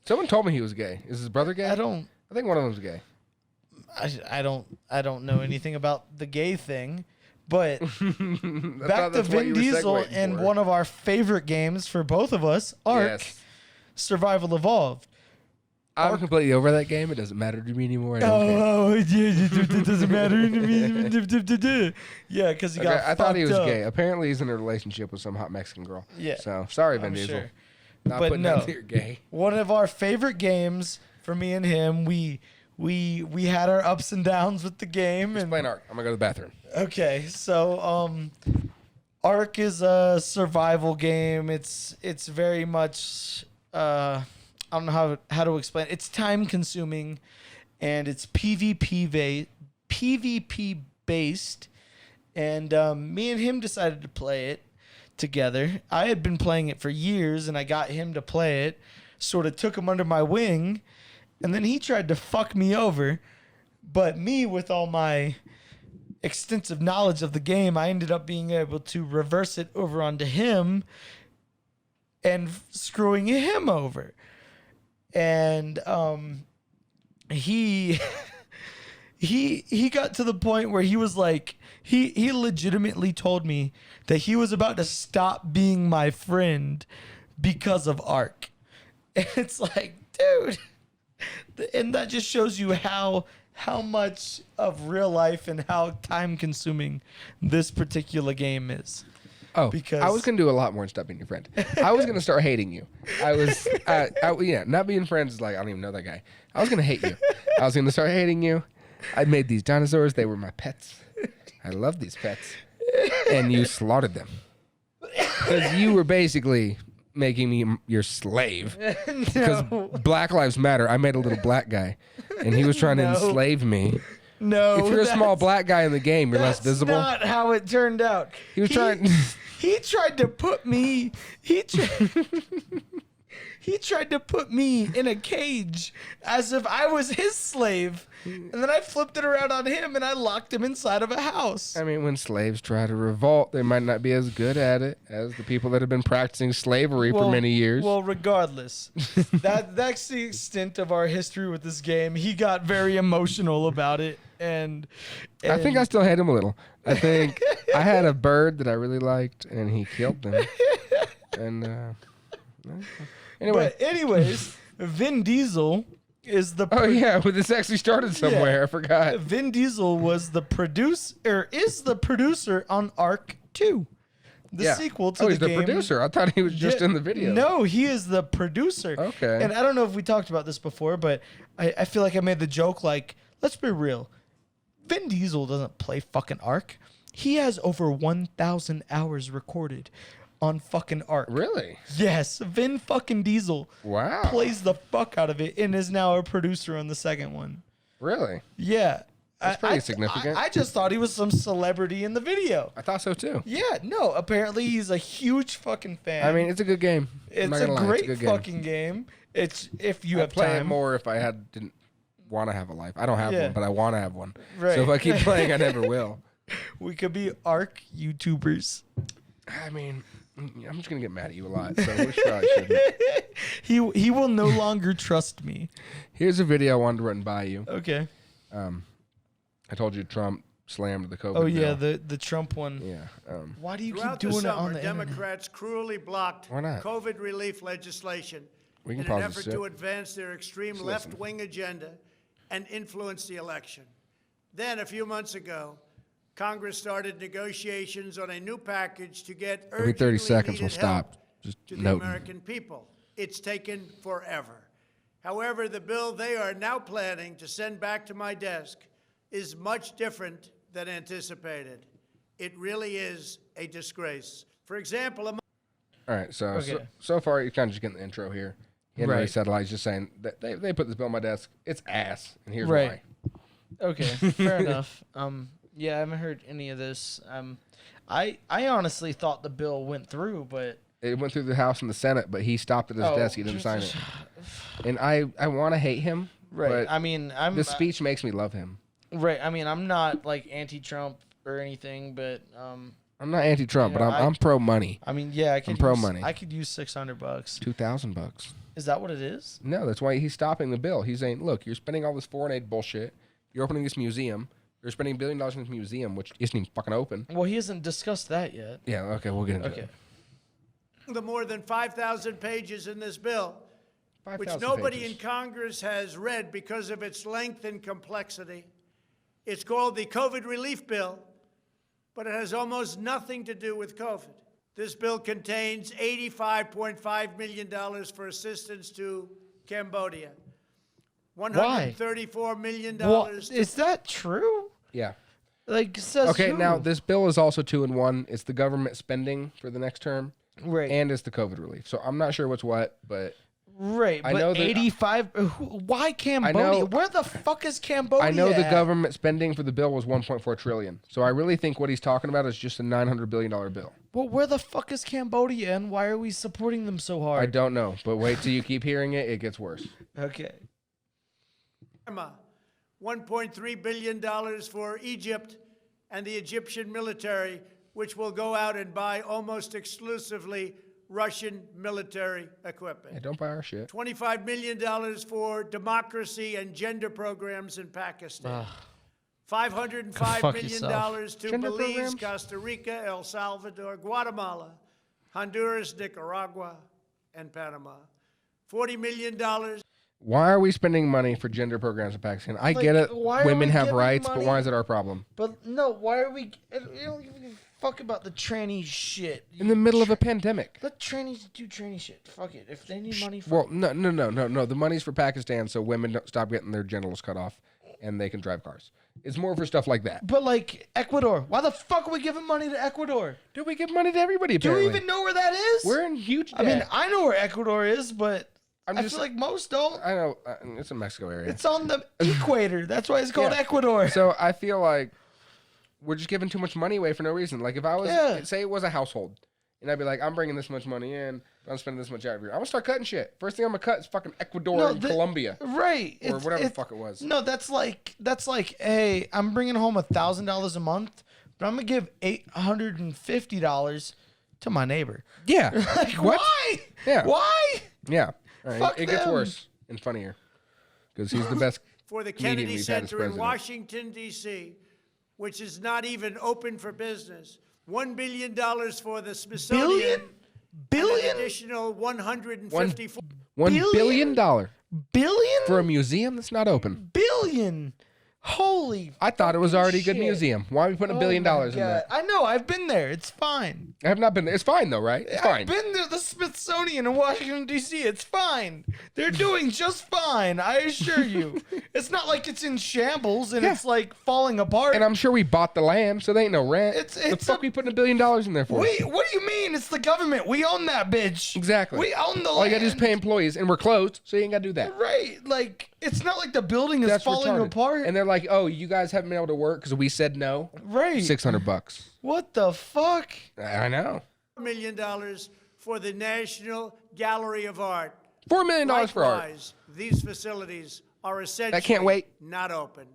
Someone told me he was gay. Is his brother gay? I don't. I think one of them's gay. I don't know anything about the gay thing, but back to that's what Vin you were Diesel segueing and for. one of our favorite games for both of us, Ark, Yes. Survival Evolved. I'm completely over that game. It doesn't matter to me anymore. I don't care. Oh, yeah, it doesn't matter to me. Yeah, because he Okay, got I thought he was fucked up. gay. Apparently, he's in a relationship with some hot Mexican girl. Yeah. So sorry, Vin I'm Diesel. sure. Not But putting no. out that you're gay. One of our favorite games for me and him. We had our ups and downs with the game. And Explain Ark. I'm gonna go to the bathroom. okay, so Ark is a survival game. It's very much I don't know how to explain. It's time consuming, and it's PvP based. And me and him decided to play it together. I had been playing it for years, and I got him to play it. Sort of took him under my wing, and then he tried to fuck me over. But me, with all my extensive knowledge of the game, I ended up being able to reverse it over onto him and screwing him over. And he got to the point where he was like, he legitimately told me that he was about to stop being my friend because of Ark. And it's like, dude, and that just shows you how much of real life and how time consuming this particular game is. Oh, Because- I was gonna do a lot more than stop being your friend. I was gonna start hating you. Not being friends is like I don't even know that guy. I was gonna hate you. I was gonna start hating you. I made these dinosaurs. They were my pets. I love these pets, and you slaughtered them because you were basically making me your slave. Because Black Lives Matter. I made a little black guy, and he was trying to No. enslave me. No, If you're a small that's- black guy in the game, you're less That's visible. not how it turned out. He was trying- He tried to put me. He tried to put me in a cage as if I was his slave, and then I flipped it around on him and I locked him inside of a house. I mean, when slaves try to revolt, they might not be as good at it as the people that have been practicing slavery for many years. Well, regardless, that's the extent of our history with this game. He got very emotional about it, and I think I still hate him a little. I think I had a bird that I really liked, and he killed them. And anyway, But anyways, Vin Diesel is the oh yeah, well, this actually started somewhere. I forgot. Vin Diesel was the producer on Ark 2, the sequel to oh, the he's the game. producer. I thought he was just Yeah, in the video. No, he is the producer. Okay. And I don't know if we talked about this before, but I feel like I made the joke like, let's be real. Vin Diesel doesn't play fucking Ark. He has over 1,000 hours recorded on fucking Ark. Really? Yes, Vin fucking Diesel Wow. plays the fuck out of it and is now a producer on the second one. Really? Yeah. That's pretty significant. I just thought he was some celebrity in the video. I thought so too. Yeah, no, apparently he's a huge fucking fan. I mean, it's a good game. I'm it's not a gonna lie, great good game. fucking game. It's if you I'd have play it time. more if I didn't want to have a life. I don't have Yeah. one, but I want to have one. Right. So if I keep playing, I never will. We could be Ark YouTubers. I mean, I'm just gonna get mad at you a lot, so we probably shouldn't. He will no longer trust me. Here's a video I wanted to run by you. Okay. Have I told you Trump slammed the COVID. Oh yeah, bill. the Trump one. Yeah. Why do you Throughout keep the doing it summer, on the internet? Democrats cruelly blocked Why not? COVID relief legislation We can in an pause this effort to shit. advance their extreme Just listen. left-wing agenda and influence the election. Then, a few months ago, Congress started negotiations on a new package to get Every 30 urgently seconds we'll needed help stop. Just to the noting. American people. It's taken forever. However, the bill they are now planning to send back to my desk is much different than anticipated. It really is a disgrace. For example, All right. So Okay. so far, you're kind of just getting the intro here. He hadn't really Right. said a lot. He's just saying that they put this bill on my desk. It's ass, and here's Right. why. Okay, fair enough. Yeah, I haven't heard any of this. I honestly thought the bill went through, but It went through the House and the Senate, but he stopped at his Oh, desk. He didn't sign it. And I want to hate him, right. but I mean, I'm the speech makes me love him. right. I mean, I'm not like anti-Trump or anything, but I'm not anti-Trump, You but know, I'm pro money. I mean, yeah, I could pro use, money. I could use $600. $2,000. Is that what it is? No, that's why he's stopping the bill. He's saying, look, you're spending all this foreign aid bullshit. You're opening this museum. You're spending $1 billion in this museum, which isn't even fucking open. Well, he hasn't discussed that yet. Yeah, okay, we'll get into Okay. it. the more than 5,000 pages in this bill, which 5,000 nobody pages. in Congress has read because of its length and complexity. It's called the COVID Relief Bill, but it has almost nothing to do with COVID. This bill contains $85.5 million for assistance to Cambodia, $134 million Well, to is that true? Yeah. Like, says Okay, who? now this bill is also 2 in 1. It's the government spending for the next term, right, and it's the COVID relief. So I'm not sure what's what, but right. I But know that- 85. Why Cambodia? Where the fuck is Cambodia? I know the at? government spending for the bill was 1.4 trillion. So I really think what he's talking about is just a $900 billion bill. Well, where the fuck is Cambodia, and why are we supporting them so I hard? don't know, but wait till you keep hearing it. It gets worse. Okay. Burma, $1.3 billion for Egypt and the Egyptian military, which will go out and buy almost exclusively Russian military equipment. Hey, don't buy our shit. $25 million for democracy and gender programs in Pakistan. $505 Fuck million yourself. to Gender Belize, programs? Costa Rica, El Salvador, Guatemala, Honduras, Nicaragua, and Panama. $40 million. Why are we spending money for gender programs in Pakistan? I Like, get it. why are Women we have giving rights, money- but why is it our problem? But no, why are we? You don't give a fuck about the tranny shit. In the middle of a pandemic. Let trannies do tranny shit. Fuck it. If they need money, Well, no. The money's for Pakistan so women don't stop getting their genitals cut off and they can drive cars. It's more for stuff like that. But like Ecuador, why the fuck are we giving money to Ecuador? Do we give money to everybody, Do apparently? we even know where that is? We're in huge debt. I mean, I know where Ecuador is, but I'm I just- feel like most don't. I know. It's a Mexico area. It's on the equator. That's why it's called Yeah. Ecuador. So I feel like we're just giving too much money away for no reason. Like if I was, Yeah. say it was a household, and I'd be like, I'm bringing this much money in, I'm spending this much out here. I'm gonna start cutting shit. First thing I'm gonna cut is fucking Ecuador and Colombia. Right. Or whatever the fuck it was. No, that's like, hey, I'm bringing home $1,000 a month, but I'm gonna give $850 to my neighbor. Yeah. Like, What? why? Yeah. Why? Yeah. All right. Fuck it gets them. worse and funnier because he's the best. For the comedian Kennedy we've had as Center in president. Washington, D.C., which is not even open for business. $1 billion for the Smithsonian. Billion? An additional $154 $1 billion Billion? for a museum that's not open. Billion. Holy. I thought it was already a good shit. museum. Why are we putting $1 billion Oh my in God. there? I know. I've been there. It's fine. I have not been there. It's fine though, right? It's fine. I've been to the Smithsonian in Washington, D.C. It's fine. They're doing just fine. I assure you. It's not like it's in shambles and Yeah. it's like falling apart. And I'm sure we bought the land, so they ain't no rent. the It's fuck a- we putting $1 billion in there for? Wait, what do you mean? It's the government. We own that bitch. Exactly. We own the All you gotta do is land. pay employees, and we're closed, so you ain't gotta do that. Right. Like, it's not like the building is That's falling retarded. apart. And they're like, "Oh, you guys haven't been able to work because we said no." right. $600. What the fuck? I know. million for the National Gallery of Art. $4 million for art. Likewise, these facilities are essentially can't wait. not open.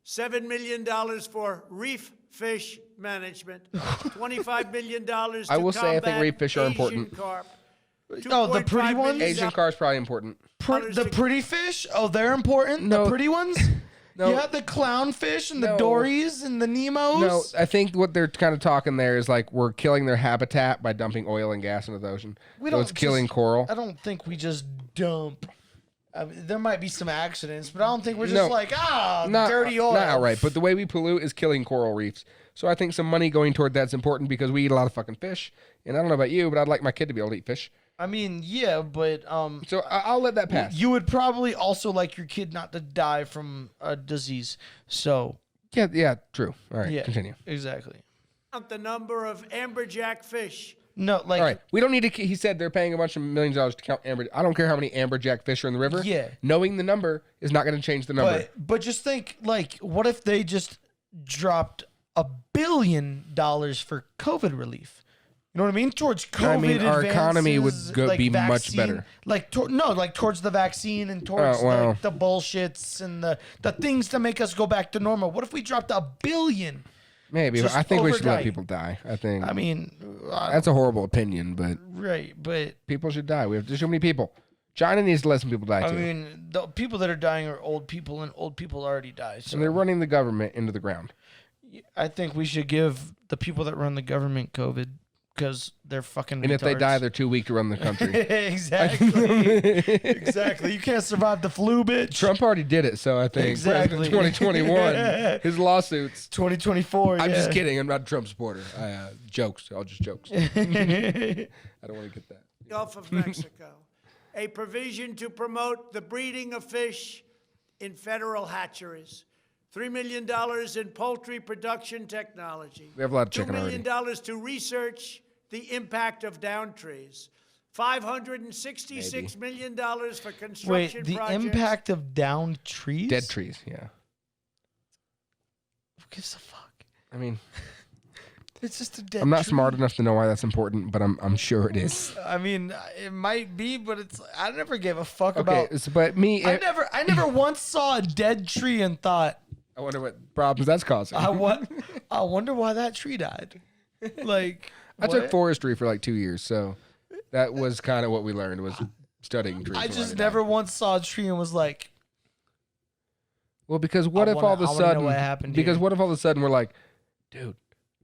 $7 million for reef fish management. $25 million to I will say I think combat reef fish are Asian important. Carp. Oh, the pretty $2.5 ones? million Asian car's probably important. The pretty fish? Oh, they're important? No. The pretty ones? No. You had the clownfish and the No. Dories and the Nemos. No, I think what they're kind of talking there is like we're killing their habitat by dumping oil and gas into the ocean. We So don't it's killing just- coral. I don't think we just dump. I mean, there might be some accidents, but I don't think we're just No. like, Not, dirty oil. not outright, but the way we pollute is killing coral reefs. So I think some money going toward that's important because we eat a lot of fucking fish. And I don't know about you, but I'd like my kid to be able to eat fish. I mean, yeah, but So I'll let that pass. you would probably also like your kid not to die from a disease. So Yeah, true. All right, yeah, continue. exactly. Count the number of amberjack fish. No, like All right, we don't need to. He said they're paying a bunch of millions of dollars to count amber. I don't care how many amberjack fish are in the river. Yeah. Knowing the number is not going to change the number. but just think, like, what if they just dropped $1 billion for COVID relief? You know what I mean? Towards COVID, I mean, our economy would advances, be much vaccine, better. Like, like towards the vaccine and towards well. like, the bullshits and the things to make us go back to normal. What if we dropped $1 billion? Maybe, but Just I think we should let overnight. people die. I think I mean, that's a horrible opinion, but right, but people should die. We have there's too many people. China needs to let some people die I too. mean, the people that are dying are old people, and old people already die. So and they're running the government into the ground. I think we should give the people that run the government COVID because they're fucking. And if they retards. die, they're too weak to run the country. exactly. Exactly. You can't survive the flu, bitch. Trump already did it, so I think Exactly. President 2021, his lawsuits. 2024. I'm yeah. just kidding. I'm not a Trump supporter. Jokes. All just jokes. I don't want to get that. Gulf of Mexico. A provision to promote the breeding of fish in federal hatcheries. $3 million in poultry production technology. We have a lot of $2 chicken million already. to research the impact of down trees. $566 million for construction Wait, the projects. impact of down trees? Dead trees. Yeah. Who gives a fuck? I mean, It's just a dead I'm not tree. smart enough to know why that's important, but I'm sure it is. I mean, it might be, but it's. I never gave a fuck Okay, about. but me, I never once saw a dead tree and thought, I wonder what problems that's causing. I wonder why that tree died. Like I took what? forestry for like 2 years, so that was kind of what we learned was studying trees. I and why just they never died. once saw a tree and was like, Well, because what I if wanna- all of a I wanna sudden? know what happened Because here. what if all of a sudden we're like, dude,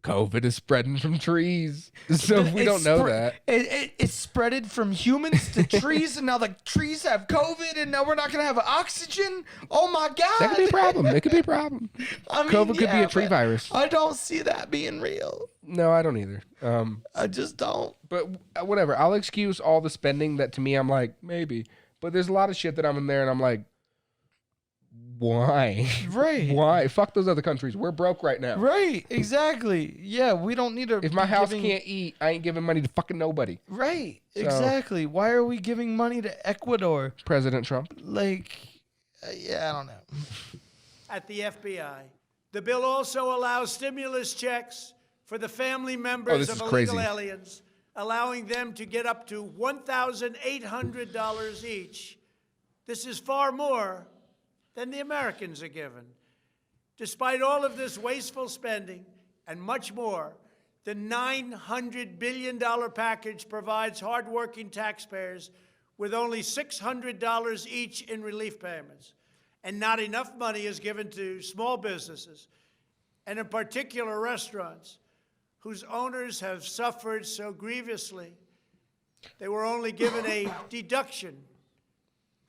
COVID is spreading from trees. So we It's don't know spre- that. It spreaded from humans to trees, and now the trees have COVID, and now we're not gonna have oxygen. Oh my god! That could be a problem. It could be a problem. I mean, COVID could be yeah, a tree but virus. I don't see that being real. No, I don't either. I just don't. But whatever. I'll excuse all the spending that to me I'm like maybe. But there's a lot of shit that I'm in there and I'm like, why? Right. Why? Fuck those other countries. We're broke right now. Right. Exactly. Yeah, we don't need to. If my be house giving- can't eat, I ain't giving money to fucking nobody. Right. So- Exactly. Why are we giving money to Ecuador? President Trump. Like, yeah, I don't know. At the FBI. The bill also allows stimulus checks for the family members this of is illegal crazy. aliens, allowing them to get up to $1,800 each. This is far more than the Americans are given. Despite all of this wasteful spending and much more, the $900 billion package provides hardworking taxpayers with only $600 each in relief payments. And not enough money is given to small businesses, and in particular restaurants, whose owners have suffered so grievously. They were only given a deduction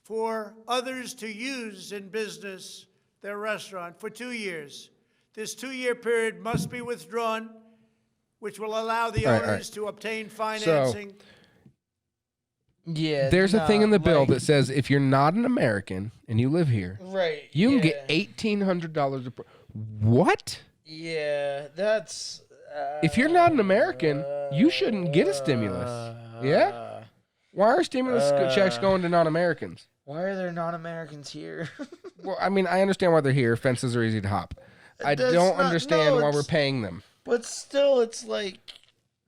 for others to use in business their restaurant for 2 years. This 2-year period must be withdrawn, which will allow the All right, owners to obtain financing. Yeah. There's a thing in the bill like- that says if you're not an American and you live here, Right. you can yeah. get $1,800. What? Yeah, that's. If you're not an American, you shouldn't get a stimulus. Yeah? Why are stimulus checks going to non-Americans? Why are there non-Americans here? Well, I mean, I understand why they're here. Fences are easy to hop. I That's don't not- understand no, why we're it's- paying them. But still, it's like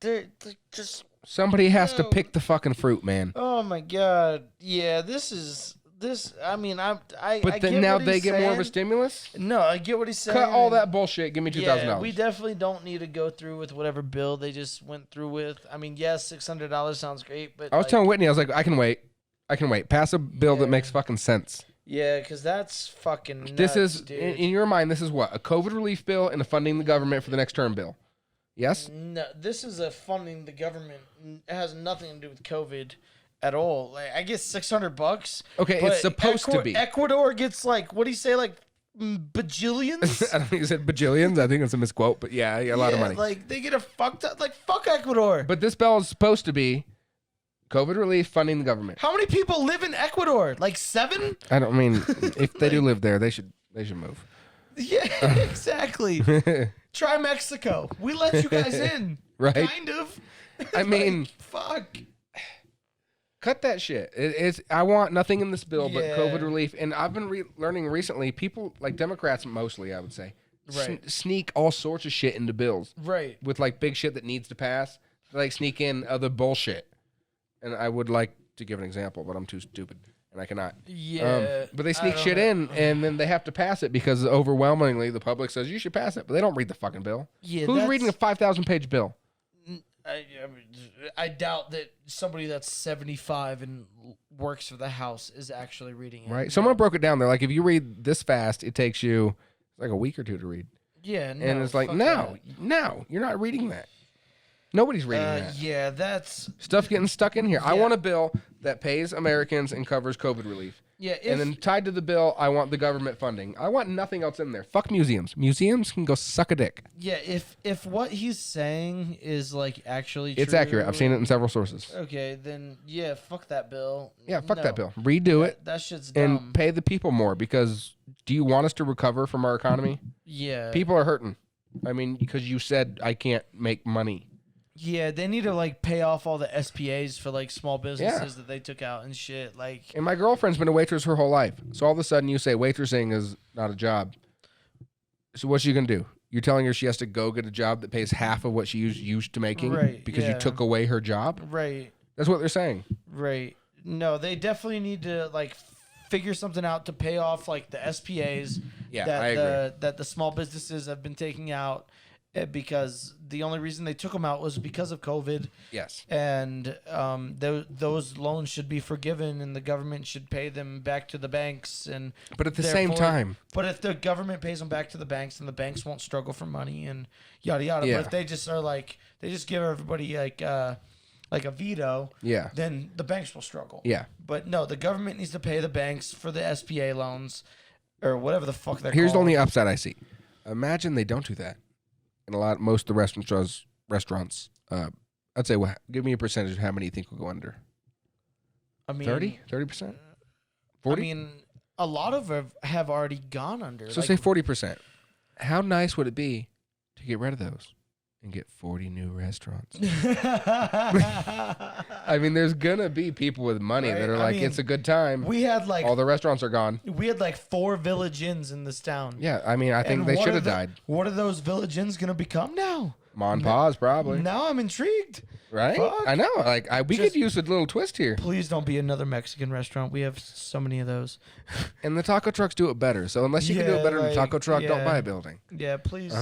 they're just. Somebody has to No. pick the fucking fruit, man. Oh my god! Yeah, this is this. I mean, I But then get now what they he's get more of a saying. stimulus? No, I get what he's saying. Cut all that bullshit. Give me $2,000. Yeah, we definitely don't need to go through with whatever bill they just went through with. I mean, yes, $600 sounds great, but I was like, telling Whitney, I was like, I can wait. Pass a bill that Yeah. makes fucking sense. Yeah, because that's fucking nuts, This is, dude. in your mind, this is what? A COVID relief bill and a funding the government for the next term bill. Yes? No, this is a funding the government. It has nothing to do with COVID at all. Like, I guess $600. Okay, but it's supposed to be. Ecuador gets like, what do you say, like bajillions? I don't think you said bajillions. I think it's a misquote, but yeah, a lot of money. Like they get a fucked up. Like fuck Ecuador. But this bill is supposed to be COVID relief funding the government. How many people live in Ecuador? Like 7? I don't mean if they do live there, they should move. Yeah, exactly. Try Mexico. We let you guys in. Right. Kind of. I mean, Fuck. cut that shit. I want nothing in this bill but Yeah. COVID relief. And I've been learning recently, people like Democrats mostly, I would say, Right. sneak all sorts of shit into bills Right. with like big shit that needs to pass. They, like sneak in other bullshit. And I would like to give an example, but I'm too stupid and I cannot. Yeah. But they I sneak don't shit know. in and then they have to pass it because overwhelmingly the public says you should pass it, but they don't read the fucking bill. Yeah, Who's that's- reading a 5,000 page bill? I doubt that somebody that's 75 and works for the House is actually reading it. Right? Someone broke it down. They're like, if you read this fast, it takes you like a week or two to read. Yeah. No, And it's like, fuck no, that. no, you're not reading that. Nobody's reading that. Yeah, that's Stuff getting stuck in here. I Yeah. want a bill that pays Americans and covers COVID relief. yeah. And then tied to the bill, I want the government funding. I want nothing else in there. Fuck museums. Museums can go suck a dick. if what he's saying is like actually It's true, accurate. I've seen it in several sources. Okay, then yeah, fuck that bill. Yeah, fuck No. that bill. Redo it That shit's and dumb. pay the people more because do you want us to recover from our economy? Yeah. People are hurting. I mean, because you said I can't make money. Yeah, they need to like pay off all the SPAs for like small businesses that they took out and shit. Like, And my girlfriend's been a waitress her whole life. So all of a sudden you say waitressing is not a job. So what's she going to do? You're telling her she has to go get a job that pays half of what she used to making Right, because yeah. you took away her job? right, That's what they're saying. right. No, they definitely need to like figure something out to pay off like the SPAs Yeah, that I agree. that the small businesses have been taking out because the only reason they took them out was because of COVID. Yes. And those loans should be forgiven, and the government should pay them back to the banks. And But at the same therefore- time, but if the government pays them back to the banks, then the banks won't struggle for money and yada yada. Yeah. But if they just are like they just give everybody like a veto, yeah. then the banks will struggle. Yeah. But no, the government needs to pay the banks for the SBA loans or whatever the fuck they're Here's the called. only upside I see. Imagine they don't do that. And most of the restaurants, I'd say, give me a percentage of how many you think will go under. I mean, 30? 30%? 40? I mean, a lot of them have already gone under. So like, say 40%. How nice would it be to get rid of those and get 40 new restaurants? I mean, there's going to be people with money Right, that are I like, mean, it's a good time. we had like All the restaurants are gone. 4 village inns in this town. Yeah, I mean, I think And they what should are have the- died. What are those village inns gonna become now? Mon Paz, probably. Now I'm intrigued. Right? fuck. I know. Like, we Just- could use a little twist here. Please don't be another Mexican restaurant. We have so many of those. And the taco trucks do it better. So unless you can do Yeah, it better than a like, taco truck, don't yeah. buy a building. Yeah, please.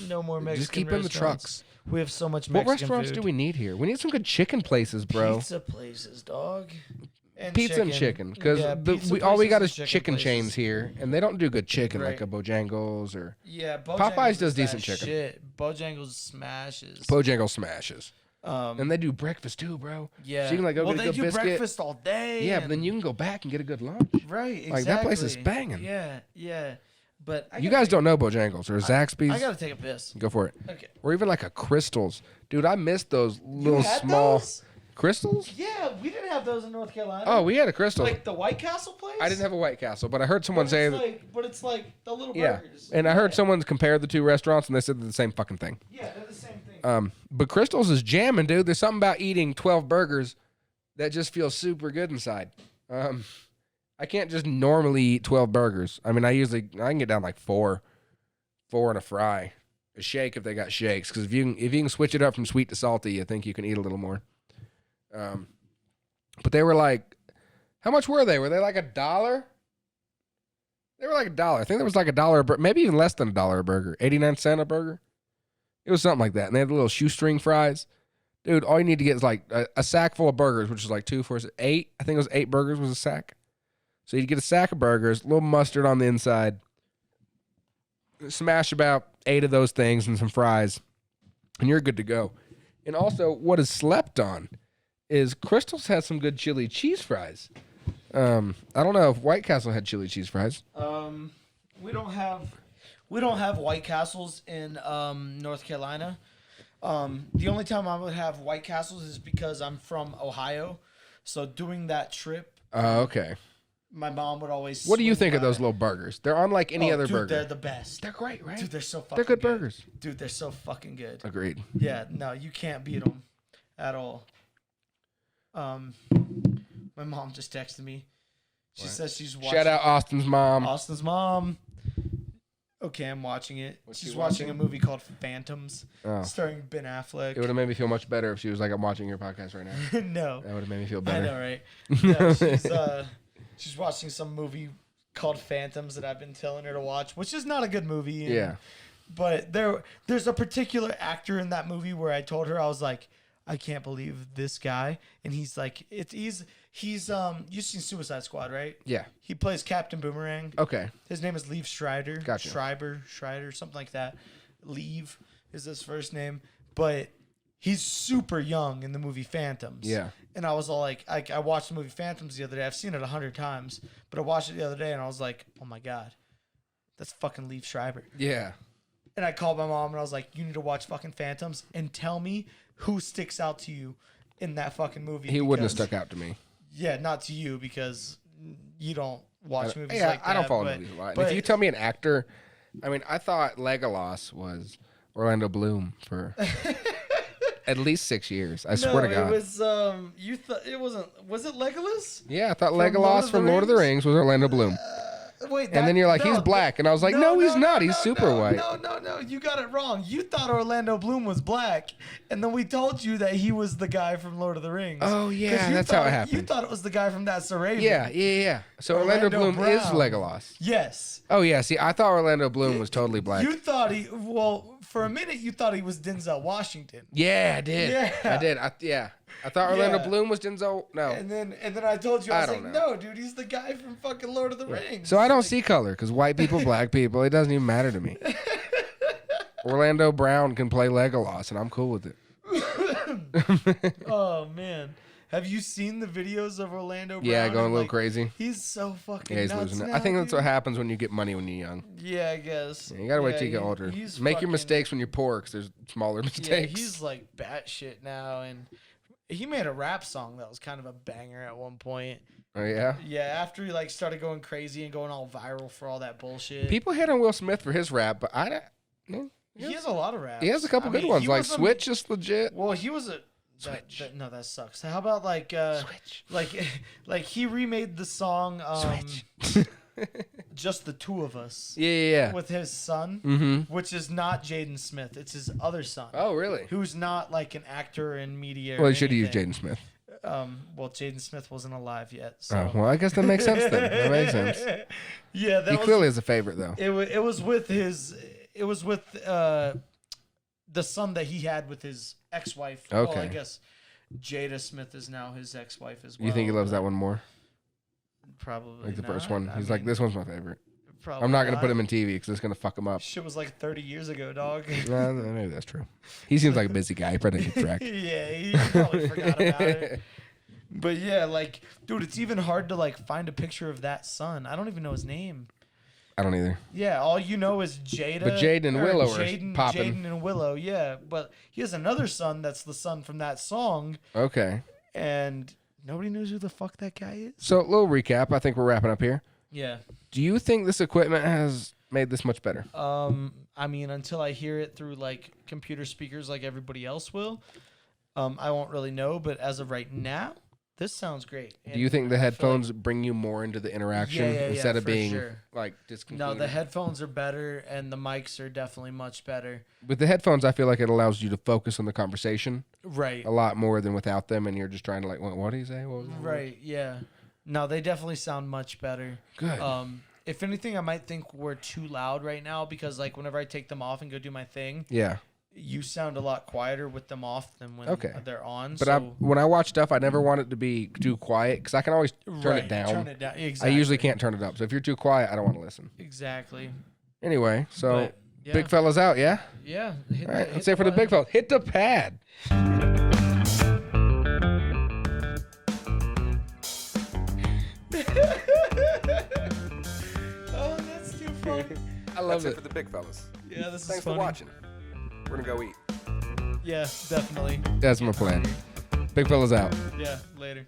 No more Mexican Just keep in the restaurants. trucks. We have so much What Mexican restaurants food. do we need here? We need some good chicken places, bro. Pizza places, dog. And Pizza and chicken, because Yeah, pizza all we places got and is chicken places. chains here, and they don't do good chicken like Right. a Bojangles or Yeah, Popeyes does is that decent chicken. Shit. Bojangles smashes. Bojangles smashes, Um, and they do breakfast too, bro. yeah. so you can like go well, get a they good do biscuit. breakfast all day. Yeah, but and- then you can go back and get a good lunch. Right, exactly. Like, that place is banging. Yeah, yeah. But You guys don't know Bojangles or Zaxby's? I gotta take a piss. Go for it. Okay. Or even like a Crystals, dude. I missed those little had small those? Crystals. Yeah, we didn't have those in North Carolina. Oh, we had a Crystal. like the White Castle place. I didn't have a White Castle, but I heard someone say that. but it's like the little Yeah, burgers. and I heard someone compare the two restaurants, and they said they're the same fucking thing. Yeah, they're the same thing. But Crystals is jamming, dude. There's something about eating 12 burgers that just feels super good inside. I can't just normally eat 12 burgers. I mean, I can get down like four and a fry, a shake if they got shakes. Because if you can switch it up from sweet to salty, I think you can eat a little more. But they were like, how much were they? Were they like $1? They were like $1. I think there was like $1, maybe even less than $1 a burger. 89 cents a burger. It was something like that. And they had the little shoestring fries. Dude, all you need to get is like a sack full of burgers, which is like 2, 4, 6, 8. I think it was 8 burgers was a sack. So you'd get a sack of burgers, a little mustard on the inside, smash about 8 of those things and some fries, and you're good to go. And also, what is slept on is Crystal's has some good chili cheese fries. I don't know if White Castle had chili cheese fries. We don't have White Castles in North Carolina. The only time I would have White Castles is because I'm from Ohio. So doing that trip, Okay. my mom would always. What do you swing think of by. those little burgers? They're unlike any other Dude, burger. They're the best. They're great, right? Dude, they're so fucking They're good burgers. Dude, they're so fucking good. Agreed. Yeah, no, you can't beat them at all. My mom just texted me. She says she's watching Shout out Austin's mom. Austin's mom. Okay, I'm watching it. What's She's she watching a watching? movie called Phantoms, Oh. starring Ben Affleck. It would have made me feel much better if she was like, I'm watching your podcast right now. No, That would have made me feel I better. know, right? No, she's watching some movie called Phantoms that I've been telling her to watch, which is not a good movie. and- Yeah. But there's a particular actor in that movie where I told her, I was like, I can't believe this guy, and he's like, he's you've seen Suicide Squad, right? Yeah. He plays Captain Boomerang. Okay. His name is Liev Schreiber. Gotcha. Schreiber, something like that. Liev is his first name, but he's super young in the movie Phantoms. Yeah. And I was all like, I watched the movie Phantoms the other day. I've seen it 100 times, but I watched it the other day and I was like, oh my God, that's fucking Liev Schreiber. Yeah. And I called my mom and I was like, you need to watch fucking Phantoms and tell me who sticks out to you in that fucking movie. He wouldn't have because- stuck out to me. Yeah, not to you because you don't watch movies Yeah, like that. I don't follow but- movies a lot. And but- if you tell me an actor, I mean, I thought Legolas was Orlando Bloom for at least 6 years. I swear to God. it was you thought it wasn't. Was it Legolas? Yeah, I thought From Lord Legolas of from the Lord of the Rings was Orlando Bloom. Wait, And then you're like, he's black. And I was like, no, he's not. He's super white. No, you got it wrong. You thought Orlando Bloom was black, and then we told you that he was the guy from Lord of the Rings. Oh, 'Cause yeah, you that's how it thought- You happened. thought it was the guy from That's the Raven. Yeah. So Orlando Orlando Bloom is Brown. Legolas. Yes. Oh, yeah. See, I thought Orlando Bloom was totally black. You thought for a minute you thought he was Denzel Washington. Yeah, I did. Yeah. I did. I thought Orlando Yeah. Bloom was Denzel. No. And then I told you, I was I like, don't know. no, dude, he's the guy from fucking Lord of the Rings. So I don't Like, see color because white people, black people, it doesn't even matter to me. Orlando Brown can play Legolas, and I'm cool with it. Oh man, have you seen the videos of Orlando Brown? Yeah, going a And, little like, crazy. He's so fucking Yeah, he's nuts losing it. now, I think that's dude. what happens when you get money when you're young. Yeah, I guess. Yeah, you gotta wait till you get he- older. he's Make your fucking- mistakes when you're poor, because there's smaller Yeah, mistakes. he's like batshit now, and he made a rap song that was kind of a banger at one point. Oh yeah. Yeah, after he like started going crazy and going all viral for all that bullshit. People hit on Will Smith for his rap, but I don't. No, he has a lot of raps. he has a couple I good mean, ones. he Like was a- Switch is legit. Well, he was a Switch. no, that sucks. How about like Switch. like he remade the song Switch. Just the Two of Us Yeah. with his son, Mm-hmm. which is not Jaden Smith. It's his other son. Oh really? Who's not like an actor in media. Well, or they should have used anything. Jaden Smith. Well, Jaden Smith wasn't alive yet. So. Oh well, I guess that makes sense then. That makes sense. Yeah, that He was, clearly is a favorite though. it was with his. It was with the son that he had with his ex-wife. Well, I Okay. guess Jada Smith is now his ex-wife as well. You think he loves but that one more? Probably Like the first not. one? I He's like, mean, this one's my favorite. probably I'm not gonna put him in TV because it's gonna fuck him up. Shit was like 30 years ago, dog. Maybe that's true. He seems like a busy guy. He probably didn't get track. Yeah, he probably forgot about it. But yeah, like, dude, it's even hard to like find a picture of that son. I don't even know his name. I don't either. Yeah, all you know is Jada. But Jaden and or Willow are Jaden, popping. Jaden and Willow, yeah. But he has another son that's the son from that song, Okay. and nobody knows who the fuck that guy is. So, a little recap. I think we're wrapping up here. Yeah. Do you think this equipment has made this much better? I mean, until I hear it through like computer speakers like everybody else will, I won't really know. But as of right now, this sounds great. Do you think the headphones bring you more into the interaction Yeah, instead of for being sure. like No, discontinued? the headphones are better, and the mics are definitely much better. With the headphones, I feel like it allows you to focus on the conversation Right. a lot more than without them, and you're just trying to like, what do you say? What was that? Right. Yeah. No, they definitely sound much better. Good. If anything, I might think we're too loud right now because like whenever I take them off and go do my thing, Yeah. you sound a lot quieter with them off than when they're on. But so when I watch stuff, I never want it to be too quiet because I can always turn it down. Turn it down. I Exactly. usually can't turn it up. So if you're too quiet, I don't want to listen. Exactly. Anyway, so But, yeah. big fella's out, yeah? Yeah. All right, let's say for the big fella. Hit the pad. Oh, that's too funny. I love That's it it. for the big fellas. Yeah, this Thanks is for funny. watching. We're gonna go eat. Yeah, definitely. That's my plan. Big fella's out. Yeah, later.